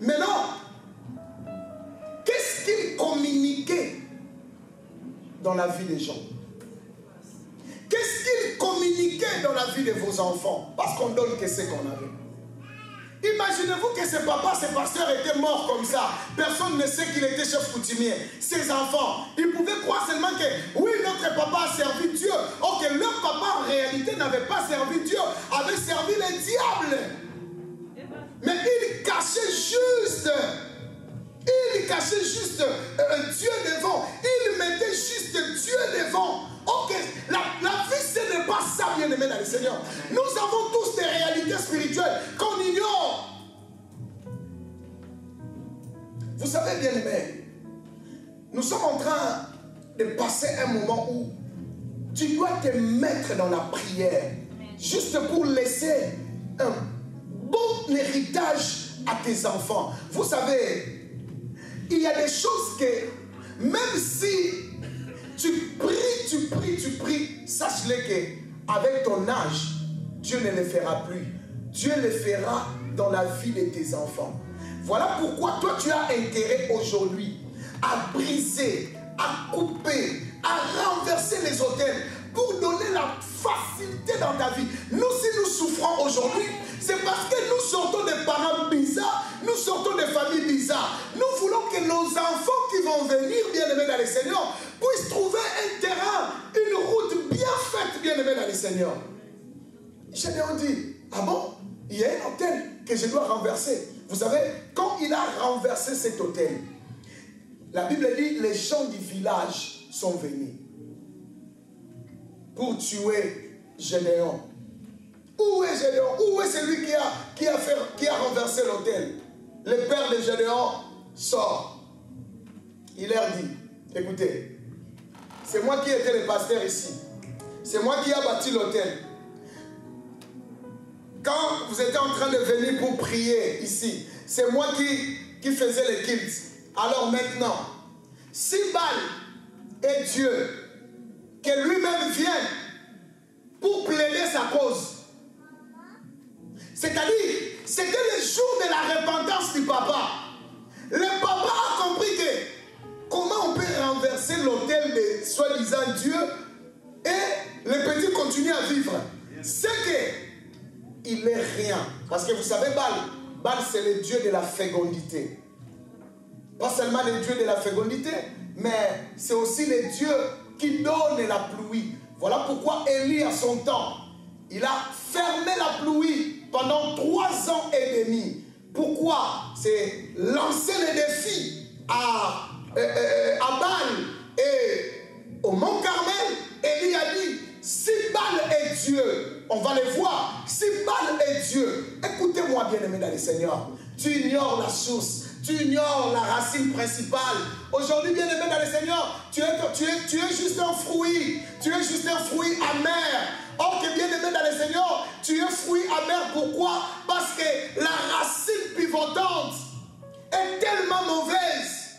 Maintenant, qu'est-ce qu'il communiquait dans la vie des gens? Qu'est-ce qu'il communiquait dans la vie de vos enfants? Parce qu'on donne que ce qu'on avait. Imaginez-vous que ce papa, ce pasteur était mort comme ça. Personne ne sait qu'il était chef coutumier. Ses enfants, ils pouvaient croire seulement que oui, notre papa a servi Dieu. Or que leur papa en réalité n'avait pas servi Dieu, avait servi le diable. Mais il cachait juste Dieu devant. Il mettait juste Dieu devant. Ok, la vie ce n'est pas ça, bien aimé dans le Seigneur. Nous avons tous des réalités spirituelles qu'on ignore. Vous savez, bien aimé, nous sommes en train de passer un moment où tu dois te mettre dans la prière, juste pour laisser un bon héritage à tes enfants. Vous savez, il y a des choses que, même si tu pries, sache-le qu'avec ton âge, Dieu ne le fera plus. Dieu le fera dans la vie de tes enfants. Voilà pourquoi toi tu as intérêt aujourd'hui à briser, à couper, à renverser les autels pour donner la facilité dans ta vie. Nous, si nous souffrons aujourd'hui, c'est parce que nous sortons des parents bizarres, nous sortons des familles bizarres. Nous voulons que nos enfants qui vont venir, bien-aimés dans le Seigneur, puissent trouver un terrain, une route bien faite, bien-aimés dans le Seigneur. Gédéon dit, ah bon, il y a un autel que je dois renverser. Vous savez, quand il a renversé cet autel, la Bible dit, les gens du village sont venus pour tuer Gédéon. Où est Gédéon? Où est celui qui a renversé l'autel? Le père de Gédéon sort. Il leur dit, écoutez, c'est moi qui étais le pasteur ici. C'est moi qui ai bâti l'autel. Quand vous étiez en train de venir pour prier ici, c'est moi qui faisais les cultes. Alors maintenant, si Baal est Dieu, que lui-même vienne pour plaider sa cause. C'est-à-dire, c'était le jour de la repentance du papa. Le papa a compris que comment on peut renverser l'autel de soi-disant Dieu et le petit continue à vivre. C'est qu'il n'est rien. Parce que vous savez, Baal c'est le dieu de la fécondité. Pas seulement le dieu de la fécondité, mais c'est aussi le dieu qui donne la pluie. Voilà pourquoi Élie, à son temps, il a fermé la pluie pendant 3 ans et demi. Pourquoi? C'est lancer le défi à Baal et au Mont Carmel. Élie a dit, si Baal est Dieu, on va le voir. Si Baal est Dieu, écoutez-moi bien aimé dans le Seigneur, tu ignores la source. Tu ignores la racine principale. Aujourd'hui, bien aimé dans le Seigneur, tu es juste un fruit. Tu es juste un fruit amer. Or que bien aimé dans le Seigneur, tu es fruit amer. Pourquoi? Parce que la racine pivotante est tellement mauvaise.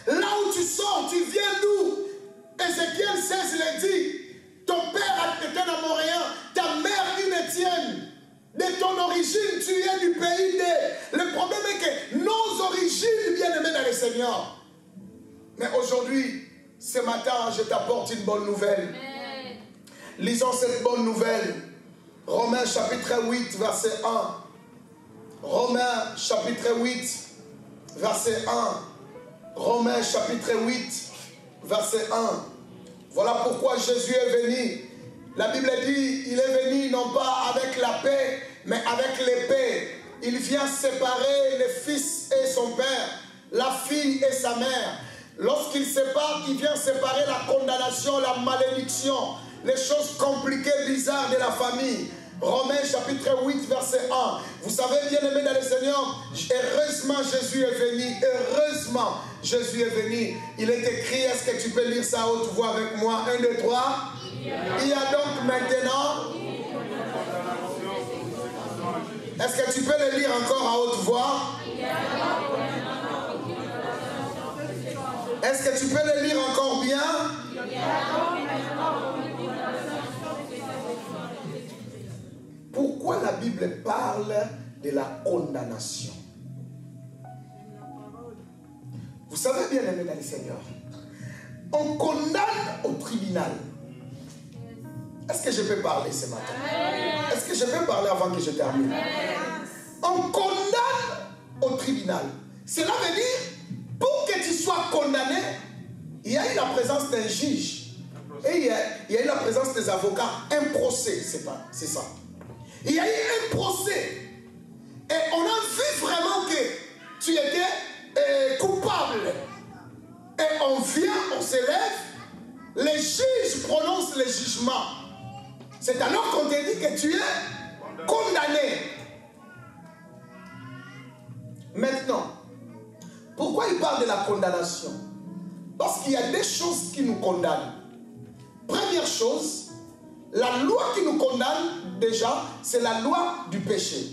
Là où tu sors, tu viens d'où? Ézéchiel 16 le dit. Ton père était un Amoréen, ta mère une Étienne. De ton origine, tu es du pays de... Le problème est que nos origines, bien aimées dans le Seigneur. Mais aujourd'hui, ce matin, je t'apporte une bonne nouvelle. Lisons cette bonne nouvelle. Romains chapitre 8, verset 1. Romains chapitre 8, verset 1. Romains chapitre 8, verset 1. Voilà pourquoi Jésus est venu. La Bible dit, il est venu non pas avec la paix, mais avec l'épée. Il vient séparer le fils et son père, la fille et sa mère. Lorsqu'il sépare, il vient séparer la condamnation, la malédiction, les choses compliquées, bizarres de la famille. Romains chapitre 8, verset 1. Vous savez, bien-aimés dans le Seigneur, heureusement Jésus est venu. Heureusement Jésus est venu. Il est écrit, est-ce que tu peux lire ça à haute voix avec moi? 1, 2, 3. Il y a donc maintenant... Est-ce que tu peux le lire encore à haute voix? Est-ce que tu peux le lire encore bien? Pourquoi la Bible parle de la condamnation? Vous savez bien, aimés dans le Seigneur, on condamne au tribunal. Est-ce que je peux parler ce matin? Est-ce que je peux parler avant que je termine? On condamne au tribunal. Cela veut dire, pour que tu sois condamné, il y a eu la présence d'un juge. Et il y a eu la présence des avocats. Un procès, c'est ça. Il y a eu un procès. Et on a vu vraiment que tu étais coupable. Et on vient, on s'élève, les juges prononcent le jugement. C'est alors qu'on te dit que tu es condamné. Maintenant, pourquoi il parle de la condamnation? Parce qu'il y a des choses qui nous condamnent. Première chose, la loi qui nous condamne déjà, c'est la loi du péché.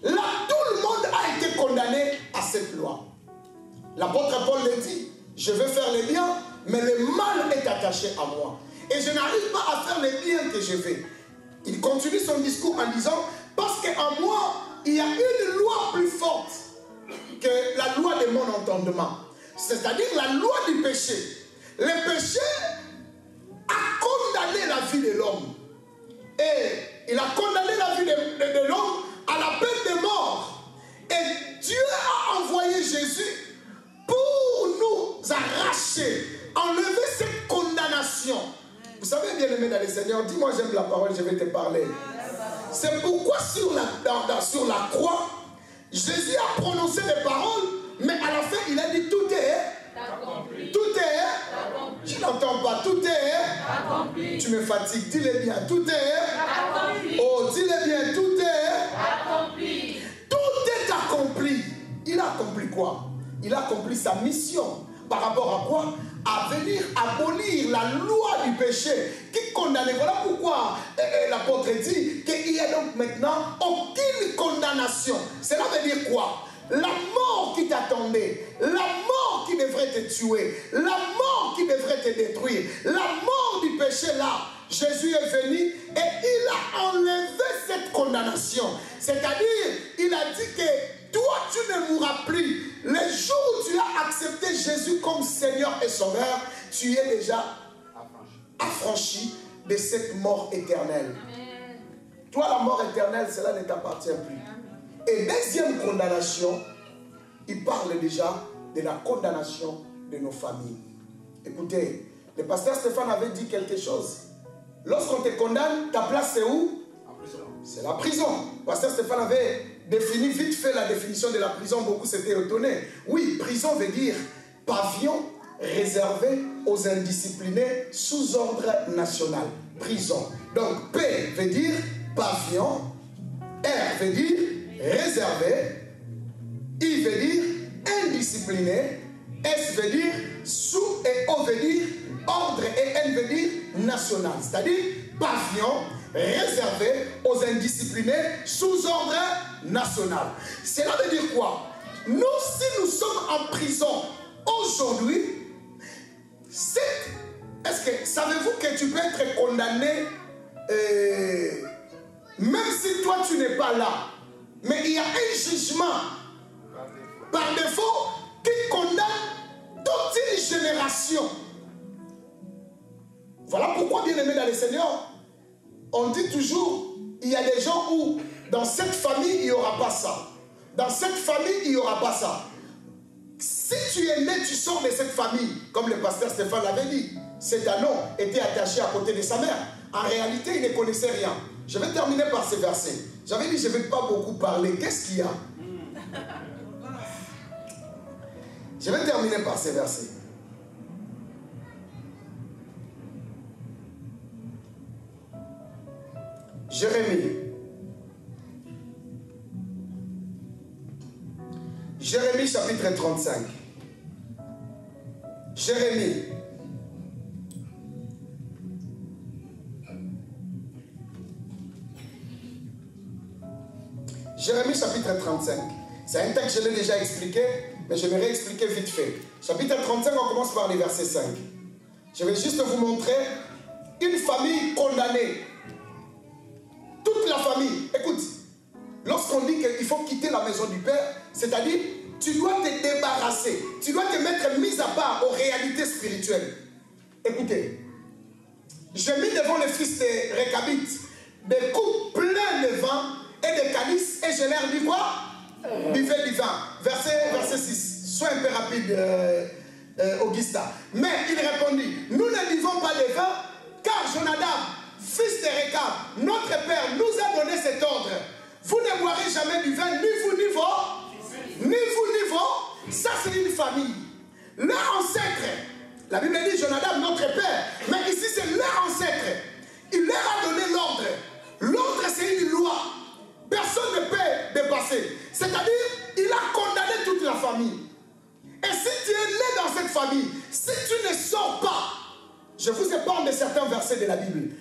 Là, tout le monde a été condamné à cette loi. L'apôtre Paul le dit, je veux faire le bien, mais le mal est attaché à moi. Et je n'arrive pas à faire le bien que je fais. Il continue son discours en disant, parce qu'en moi, il y a une loi plus forte que la loi de mon entendement. C'est-à-dire la loi du péché. Le péché a condamné la vie de l'homme. Et il a condamné la vie de l'homme à la peine de mort. Et Dieu a envoyé Jésus pour nous arracher, enlever cette condamnation. Vous savez, bien aimé dans le Seigneur, dis-moi j'aime la parole, je vais te parler. C'est pourquoi sur la croix, Jésus a prononcé des paroles, mais à la fin il a dit tout est accompli. Tout est accompli. Je n'entends pas, tout est accompli. Tu me fatigues, dis-le bien, tout est accompli. Oh, dis-le bien, tout est accompli. Tout est accompli. Il a accompli quoi? Il a accompli sa mission. Par rapport à quoi? À venir abolir la loi du péché qui condamnait. Voilà pourquoi l'apôtre dit qu'il n'y a donc maintenant aucune condamnation. Cela veut dire quoi? La mort qui t'attendait, la mort qui devrait te tuer, la mort qui devrait te détruire, la mort du péché là, Jésus est venu et il a enlevé cette condamnation. C'est-à-dire, il a dit que toi, tu ne mourras plus. Le jour où tu as accepté Jésus comme Seigneur et Sauveur, tu es déjà affranchi de cette mort éternelle. Amen. Toi, la mort éternelle, cela ne t'appartient plus. Amen. Et deuxième condamnation, il parle déjà de la condamnation de nos familles. Écoutez, le pasteur Stéphane avait dit quelque chose. Lorsqu'on te condamne, ta place c'est où? C'est la prison. Le pasteur Stéphane avait défini vite fait la définition de la prison. Beaucoup s'étaient étonnés. Oui, prison veut dire pavillon réservé aux indisciplinés sous ordre national. Prison. Donc P veut dire pavillon, R veut dire réservé, I veut dire indiscipliné, S veut dire sous et O veut dire ordre et N veut dire national. C'est-à-dire pavillon réservé aux indisciplinés sous ordre national. Cela veut dire quoi? Nous, si nous sommes en prison aujourd'hui, est-ce que savez-vous que tu peux être condamné même si toi tu n'es pas là, mais il y a un jugement par défaut qui condamne toute une génération. Voilà pourquoi, bien aimé dans le Seigneur, on dit toujours il y a des gens où, dans cette famille, il n'y aura pas ça. Dans cette famille, il n'y aura pas ça. Si tu es né, tu sors de cette famille, comme le pasteur Stéphane l'avait dit. Cet anneau était attaché à côté de sa mère. En réalité, il ne connaissait rien. Je vais terminer par ces versets. J'avais dit, je ne vais pas beaucoup parler. Qu'est-ce qu'il y a? Je vais terminer par ces versets. Jérémie chapitre 35. Jérémie. Jérémie chapitre 35. C'est un texte que je l'ai déjà expliqué, mais je vais réexpliquer vite fait. Chapitre 35, on commence par les versets 5. Je vais juste vous montrer une famille condamnée. Toute la famille. Écoute, lorsqu'on dit qu'il faut quitter la maison du Père, c'est-à-dire, tu dois te débarrasser, tu dois te mettre mis à part aux réalités spirituelles. Écoutez, j'ai mis devant les fils de Réchabites des coupes pleines de vin et de calices, et je leur dis quoi? Buvez du vin. Verset 6. Sois un peu rapide, Augusta. Mais il répondit, nous ne buvons pas de vin, car Jonadab, fils de Réchab, notre père, nous a donné cet ordre. Vous ne boirez jamais du vin, ni vous, ni vos. Ni vous, ni vos. Ça, c'est une famille. Leur ancêtre, la Bible dit Jonadab, notre père, mais ici, c'est leur ancêtre. Il leur a donné l'ordre. L'ordre, c'est une loi. Personne ne peut dépasser. C'est-à-dire, il a condamné toute la famille. Et si tu es né dans cette famille, si tu ne sors pas, je vous épargne de certains versets de la Bible.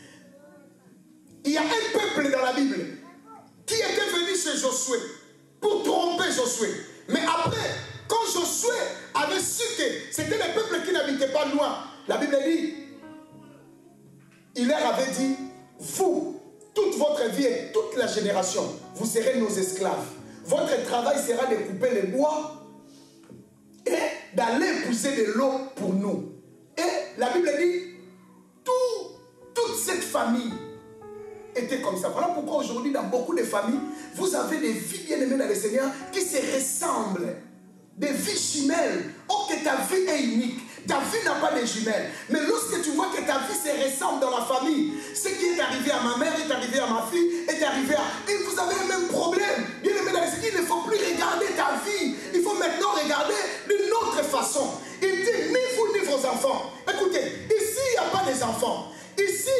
Il y a un peuple dans la Bible qui était venu chez Josué pour tromper Josué. Mais après, quand Josué avait su que c'était le peuple qui n'habitait pas loin, la Bible dit, il leur avait dit, vous, toute votre vie et toute la génération, vous serez nos esclaves. Votre travail sera de couper les bois et d'aller épuiser de l'eau pour nous. Et la Bible dit, toute cette famille était comme ça. Voilà pourquoi aujourd'hui, dans beaucoup de familles, vous avez des vies bien-aimées dans le Seigneur qui se ressemblent. Des vies jumelles. Oh, que ta vie est unique. Ta vie n'a pas de jumelles. Mais lorsque tu vois que ta vie se ressemble dans la famille, ce qui est arrivé à ma mère, est arrivé à ma fille, est arrivé à... Et vous avez le même problème. Bien-aimé dans le Seigneur, il ne faut plus regarder ta vie. Il faut maintenant regarder d'une autre façon. Il dit, ni vous, ni vos enfants. Écoutez, ici, il n'y a pas des enfants. Ici,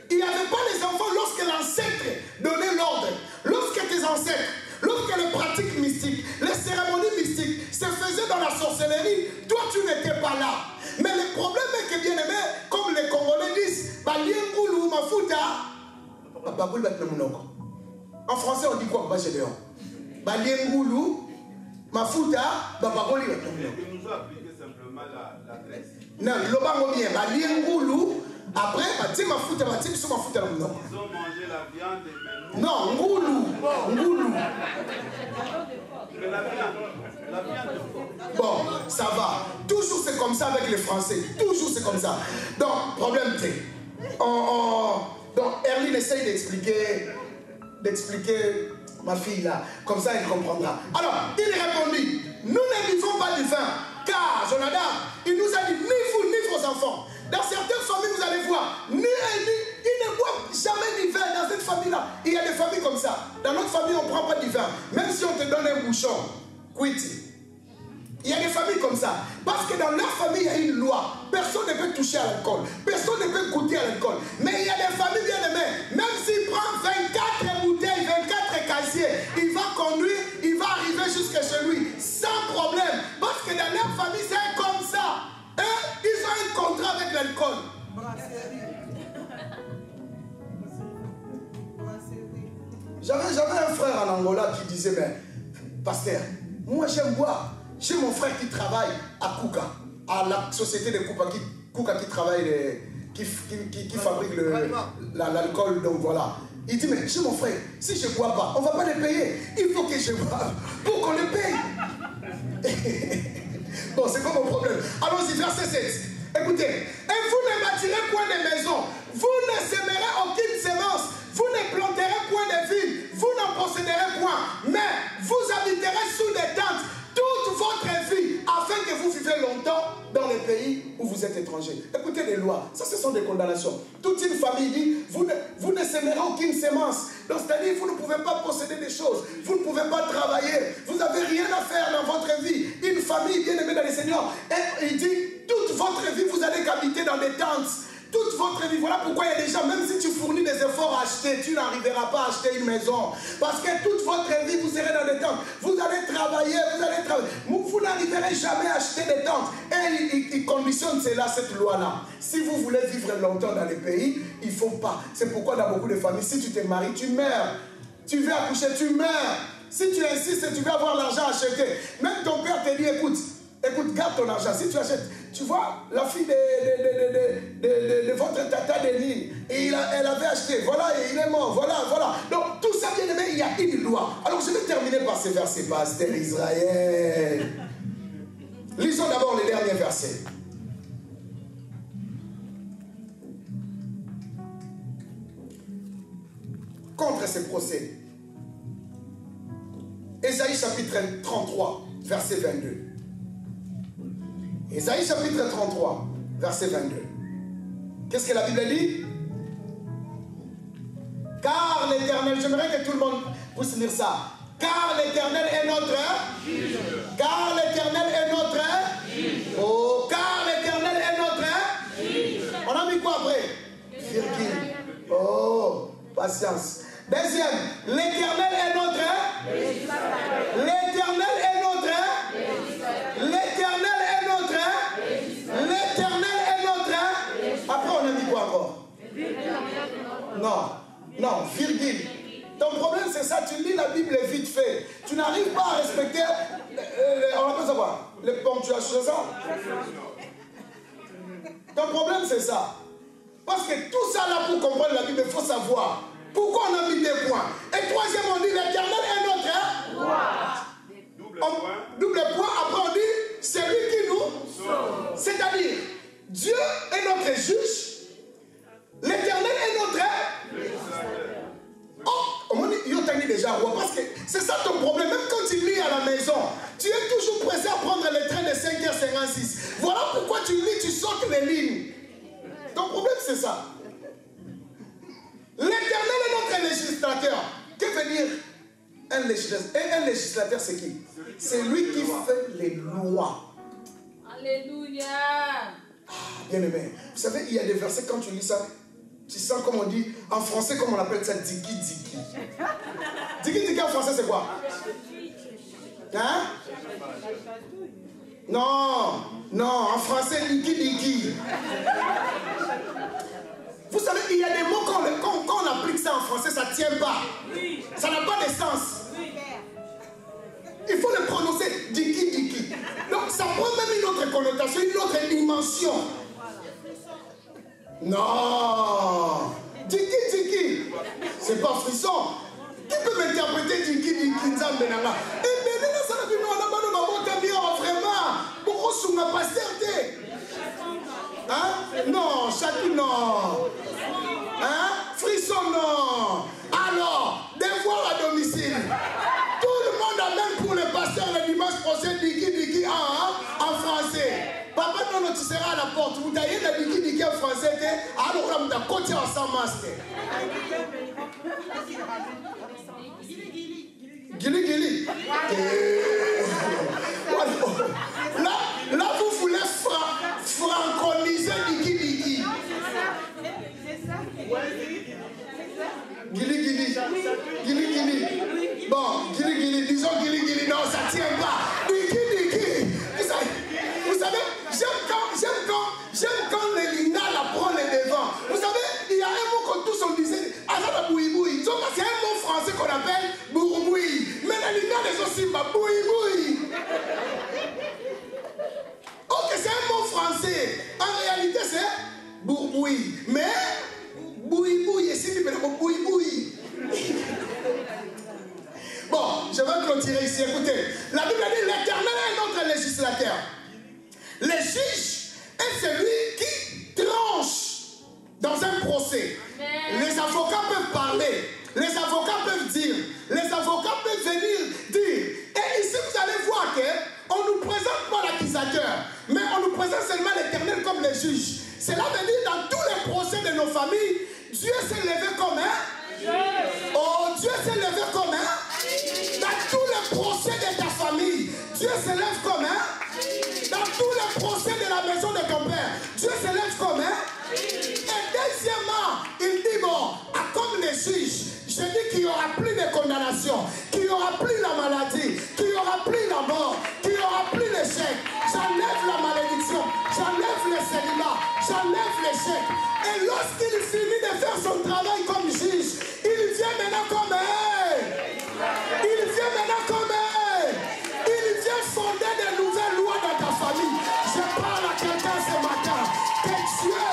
il n'y avait pas les enfants lorsque l'ancêtre donnait l'ordre. Lorsque tes ancêtres, lorsque les pratiques mystiques, les cérémonies mystiques se faisaient dans la sorcellerie, toi tu n'étais pas là. Mais le problème est que, bien aimé, comme les Congolais disent, Baliengulu mafuta, en français on dit quoi? Baliengulu mafuta, babagoli. Tu nous as appliqué simplement l'adresse. Non, l'obango bien, Baliengulu. Après, ils ont mangé la viande et non, ngoulou. La viande. Bon, ça va. Toujours c'est comme ça avec les Français. Toujours c'est comme ça. Donc, problème c'est. Donc, Erline essaye d'expliquer ma fille là. Comme ça, elle comprendra. Alors, il répondit, nous ne buvons pas du vin. Car, Jonadab, il nous a dit, ni vous, ni vos enfants. Dans certaines familles, vous allez voir, ils ne boivent jamais du vin dans cette famille-là. Il y a des familles comme ça. Dans notre famille, on ne prend pas du vin. Même si on te donne un bouchon, quitte. Il y a des familles comme ça. Parce que dans leur famille, il y a une loi. Personne ne peut toucher à l'alcool. Personne ne peut goûter à l'alcool. Mais il y a des familles bien aimées. Même s'il prend 24 bouteilles, 24 casiers, il va conduire, il va arriver jusqu'à chez lui. Sans problème. Parce que dans leur famille, c'est comme ça. Ils ont un contrat avec l'alcool. J'avais un frère en Angola qui disait, mais pasteur, moi j'aime boire. J'ai mon frère qui travaille à Kuka, à la société de Kuka qui travaille, qui fabrique l'alcool, donc voilà. Il dit, mais j'ai mon frère, si je ne bois pas, on ne va pas les payer. Il faut que je boive pour qu'on les paye. Bon, c'est quoi mon problème? Allons-y, verset 7. Écoutez, et vous ne bâtirez point de maison, vous ne sèmerez aucune semence, vous ne planterez point ou vous êtes étranger. Écoutez les lois, ça ce sont des condamnations. Toute une famille dit, vous ne sèmerez aucune sémence. Donc c'est-à-dire, vous ne pouvez pas posséder des choses, vous ne pouvez pas travailler, vous n'avez rien à faire dans votre vie. Une famille bien aimée dans les Seigneurs, et il dit, toute votre vie, vous allez qu'habiter dans des tentes. Toute votre vie, voilà pourquoi il y a des gens, même si tu fournis des efforts à acheter, tu n'arriveras pas à acheter une maison. Parce que toute votre vie, vous serez dans des tentes. Vous allez travailler, vous n'arriverez jamais à acheter des tentes. Et il conditionne cela, cette loi-là. Si vous voulez vivre longtemps dans les pays, il ne faut pas. C'est pourquoi dans beaucoup de familles, si tu te maries, tu meurs. Tu veux accoucher, tu meurs. Si tu insistes et tu veux avoir l'argent acheté, même ton père te dit, écoute, garde ton argent. Si tu achètes, tu vois, la fille de votre tata Denis, elle avait acheté, voilà, et il est mort, voilà. Donc, tout ça, bien aimé, il y a une loi. Alors, je vais terminer par ces versets, pasteur Israël. Lisons d'abord les derniers versets. Contre ces procès. Ésaïe chapitre 33, verset 22. Ésaïe chapitre 33, verset 22. Qu'est-ce que la Bible dit? Car l'Éternel, j'aimerais que tout le monde puisse lire ça. Car l'Éternel est notre juge. Car l'Éternel est notre juge. Oh, car l'Éternel est notre juge. On a mis quoi après? Virgule. Oh, patience. Deuxième, l'Éternel est notre juge. L'Éternel est notre juge. L'Éternel est notre juge. L'Éternel est notre juge. Après, on a mis quoi encore? Non, virgule. Ton problème, c'est ça, tu lis la Bible vite fait. Tu n'arrives pas à respecter, on appelle ça quoi? Les ponctuations, c'est ça? Ton problème, c'est ça. Parce que tout ça, là, pour comprendre la Bible, il faut savoir. Pourquoi on a mis des points? Et troisième, on dit, l'Éternel est notre roi. Double point, après on dit, c'est lui qui nous sauve. C'est-à-dire, Dieu est notre juge. L'Éternel est notre oh, on dit, il t'a dit déjà roi, parce que c'est ça ton problème. Même quand tu lis à la maison, tu es toujours pressé à prendre le train de 5h56. Voilà pourquoi tu lis, tu sautes les lignes. Ton problème, c'est ça. L'Éternel est notre législateur. Que veut dire un législateur? Et un législateur, c'est qui? C'est lui qui fait les lois. Alléluia. Bien aimé. Vous savez, il y a des versets, quand tu lis ça, tu sens comme on dit, en français, comme on appelle ça, diki diki. Diki diki en français, c'est quoi? Hein? Non, en français, diki diki. Vous savez, il y a des mots, quand on applique ça en français, ça ne tient pas. Ça n'a pas de sens. Il faut le prononcer diki diki. Donc ça prend même une autre connotation, une autre dimension. Non, diki diki, c'est pas frisson. Qui peut m'interpréter diki diki nzambe nanga? Et bien là ça n'a plus non là-bas nous avons bien vraiment. Pourquoi sous ma pasteur? Hein? Non, chacun non. Hein? Frisson non. Alors, devoir à domicile. Tout le monde a même pour le pasteur le dimanche prochain diki diki en français. Papa non, tu seras à la porte. Vous taillez le diki diki en français. Alors on a côté ensemble masque. Gili gili. Là vous voulez franconiser diki diki. Gili gili. Gili gili. Bon, gili gili. Disons gili gili. Non, ça ne tient pas. Diki diki. Vous savez, j'aime quand le linal prend les devants. Vous savez, il y a un mot que tous on disait, Azada bouiboui. Donc c'est un mot français qu'on appelle bourboui. Mais le linal est aussi bouiboui. Ok, c'est un mot français. En réalité, c'est bourboui. Mais boui-boui, et si tu peux dire boui-boui. Bon, je vais clôturer ici. Écoutez, la Bible dit l'Éternel est notre législateur. Le juge est celui qui tranche dans un procès. Les avocats peuvent parler, les avocats peuvent dire, les avocats peuvent venir dire. Et ici, vous allez voir qu'on ne nous présente pas l'accusateur, mais on nous présente seulement l'Éternel comme Dieu s'est levé comme oh, Dieu s'est levé comme dans tous les procès de ta famille. Dieu se lève comme dans tous les procès de la maison de ton père. Dieu se lève comme Et deuxièmement, il dit bon, comme les juges, je dis qu'il n'y aura plus de condamnation, qu'il n'y aura plus la maladie, qu'il n'y aura plus la mort, qu'il n'y aura plus l'échec. J'enlève la malédiction, j'enlève le célibat, j'enlève l'échec. Et lorsqu'il finit de faire son travail comme juge, il vient maintenant comme il vient maintenant comme il vient fonder de nouvelles lois dans ta famille. Je parle à quelqu'un ce matin que Dieu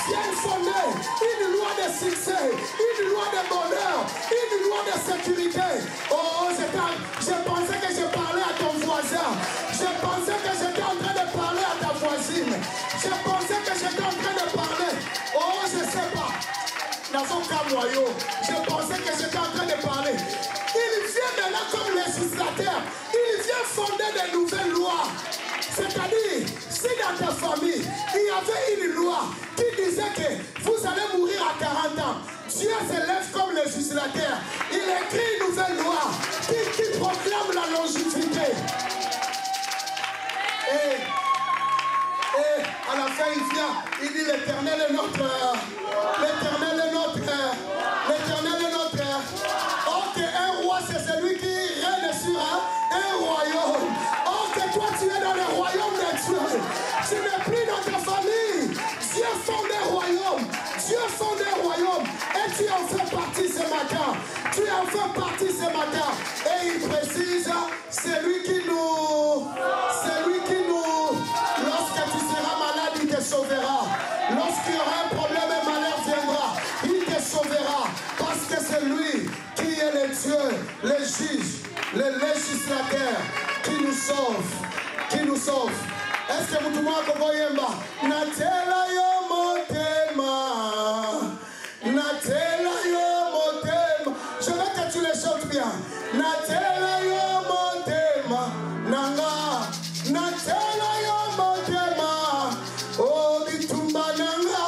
vienne fonder une loi de succès, une loi de bonheur, une loi de sécurité. Oh, je pensais que je parlais à ton voisin. Je pensais que j'étais en train de parler à ta voisine. Je pensais que j'étais en train de parler. Oh, je ne sais pas. Dans son cas noyau, je pensais que j'étais en train de parler. Il vient maintenant comme législateur. Il vient fonder de nouvelles lois. C'est-à-dire, si dans ta famille, il y avait une loi qui disait que vous allez mourir à 40 ans, Dieu se lève comme législateur. Il écrit une nouvelle loi qui proclame la longévité. Et à la fin, il vient, il dit l'Éternel est notre. L'Éternel est notre. L'Éternel est notre. Oh, qu'un roi, c'est celui qui règne sur un royaume. Oh, que toi, tu es dans le royaume de Dieu. Tu n'es plus dans ta famille. Dieu fonde un royaume. Dieu fonde un royaume. Et tu en fais partie ce matin. Tu en fais partie ce matin. Et il précise, c'est lui qui nous. Lorsque tu seras malade, il te sauvera. Lorsqu'il y aura un problème, un malheur viendra. Il te sauvera. Parce que c'est lui qui est le Dieu, le juge, le législateur qui nous sauve. Qui nous sauve. Est-ce que vous tout le monde voyez-moi? Natela yo motema. Natela yo motema. Je veux que tu les chantes bien. Natela yo motema. Nanga. Natela yo motema. Oh, bitumba nanga.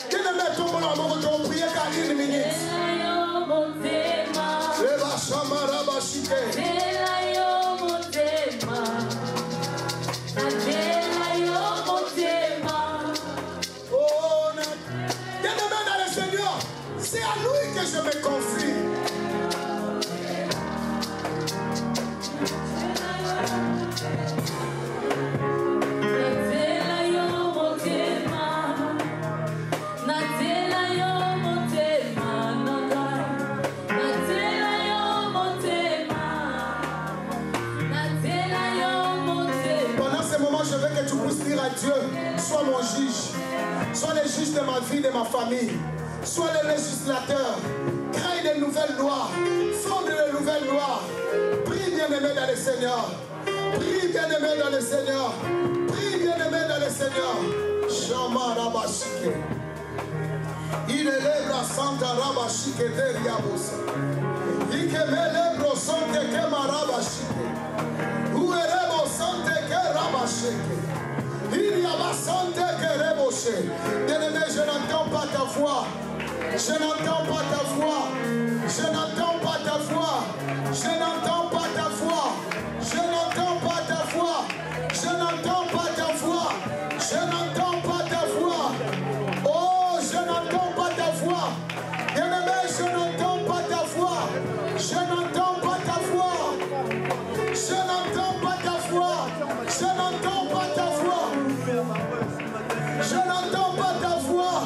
Qui ne met ton bon amour de prier qu'à une minute. Eva Shamara Bashike. C'est à lui que je me confie. Pendant ce moment, je veux que tu puisses dire à Dieu, sois mon juge, sois le juge de ma vie, de ma famille. Sois le législateur, crée de nouvelles lois, fonde de nouvelles lois. Prie bien-aimé dans le Seigneur. Prie bien-aimé dans le Seigneur. Prie bien-aimé dans le Seigneur. Shama Rabashike. Il élève la Santa Rabashike de Riaboussa. Il kemele brosante kema Rabashike. Où est le sante que Rabashike? Il y a ma santé qui est rebauchée. Bien-aimé, je n'entends pas ta voix. Je n'entends pas ta voix. Je n'entends pas ta voix. Je n'entends pas ta voix. Je n'entends pas ta voix. Je n'entends pas ta voix. Je n'entends pas ta voix. Oh, je n'entends pas ta voix. Bien-aimé, je n'entends pas ta voix. Je n'entends pas ta voix. Je n'entends pas ta voix. Je n'entends pas ta voix. Je n'entends pas ta voix.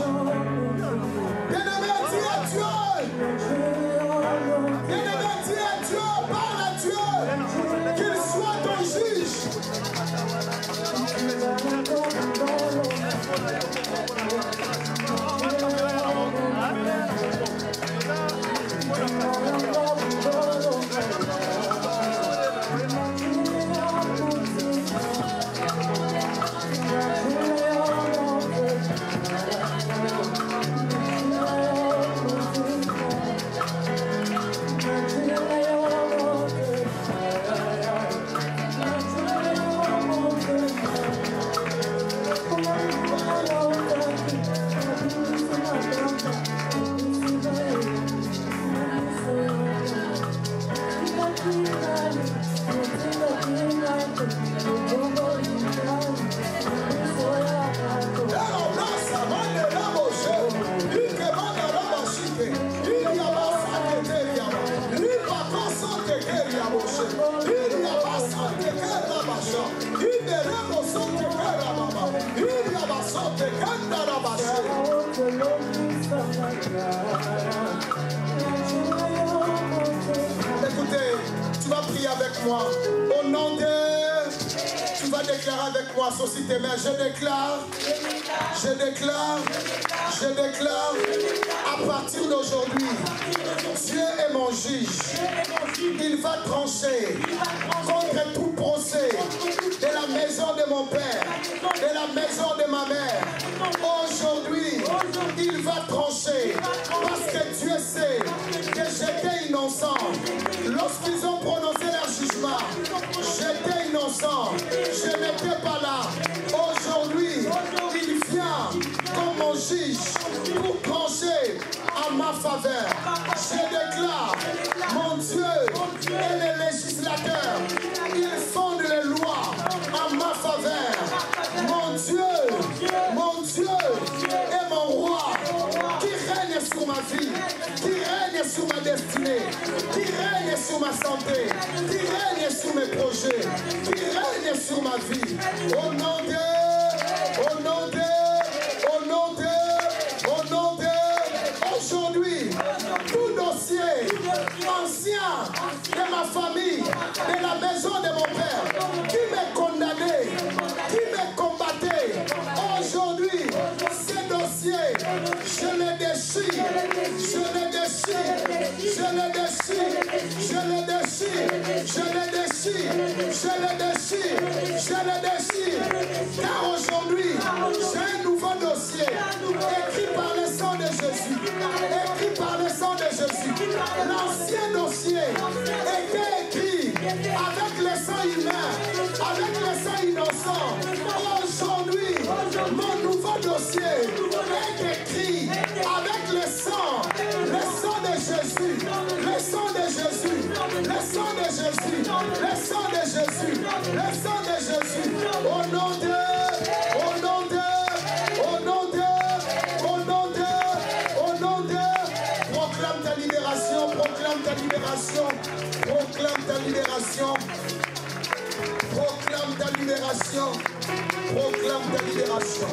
Bien-aimé, dis à Dieu. Bien-aimé, dis à Dieu. Parle à Dieu. Qu'il soit ton juge. Écoutez, tu vas prier avec moi. Au nom de... Tu vas déclarer avec moi, sauf si tes mains. Je déclare, à partir d'aujourd'hui, Dieu est mon juge. Il va trancher contre tout procès de la maison de mon père, de la maison de ma mère. Aujourd'hui, il va trancher parce que Dieu sait que j'étais innocent. Lorsqu'ils ont prononcé leur jugement, j'étais innocent. Je n'étais pas là. Aujourd'hui, il vient comme mon juge pour trancher en ma faveur. Je déclare, mon Dieu est le législateur. Il fonde les lois en ma faveur. Mon Dieu est mon roi qui règne sur ma vie, qui règne sur ma destinée, qui règne sur ma santé, qui règne sur mes projets, qui règne sur ma vie. Au nom de aujourd'hui, tout dossier ancien de ma famille, de la maison de mon père, qui m'est condamné, qui me combattait, aujourd'hui, ces dossiers, je les déchire, je les déchire, je les déchire, je les déchire, je les déchire, je les déchire, je les déchire, car aujourd'hui, j'ai un nouveau dossier, écrit par le sang de Jésus, écrit par le sang de Jésus. L'ancien dossier était écrit avec le sang humain, avec le sang innocent. Aujourd'hui, mon nouveau dossier est écrit avec le sang de Jésus, le sang de Jésus, le sang de Jésus, le sang de Jésus, le sang de Jésus. Au nom de proclame ta libération, proclame ta libération, proclame ta libération, proclame ta libération, proclame ta libération.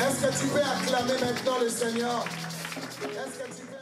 Est-ce que tu peux acclamer maintenant le Seigneur? Est-ce que tu peux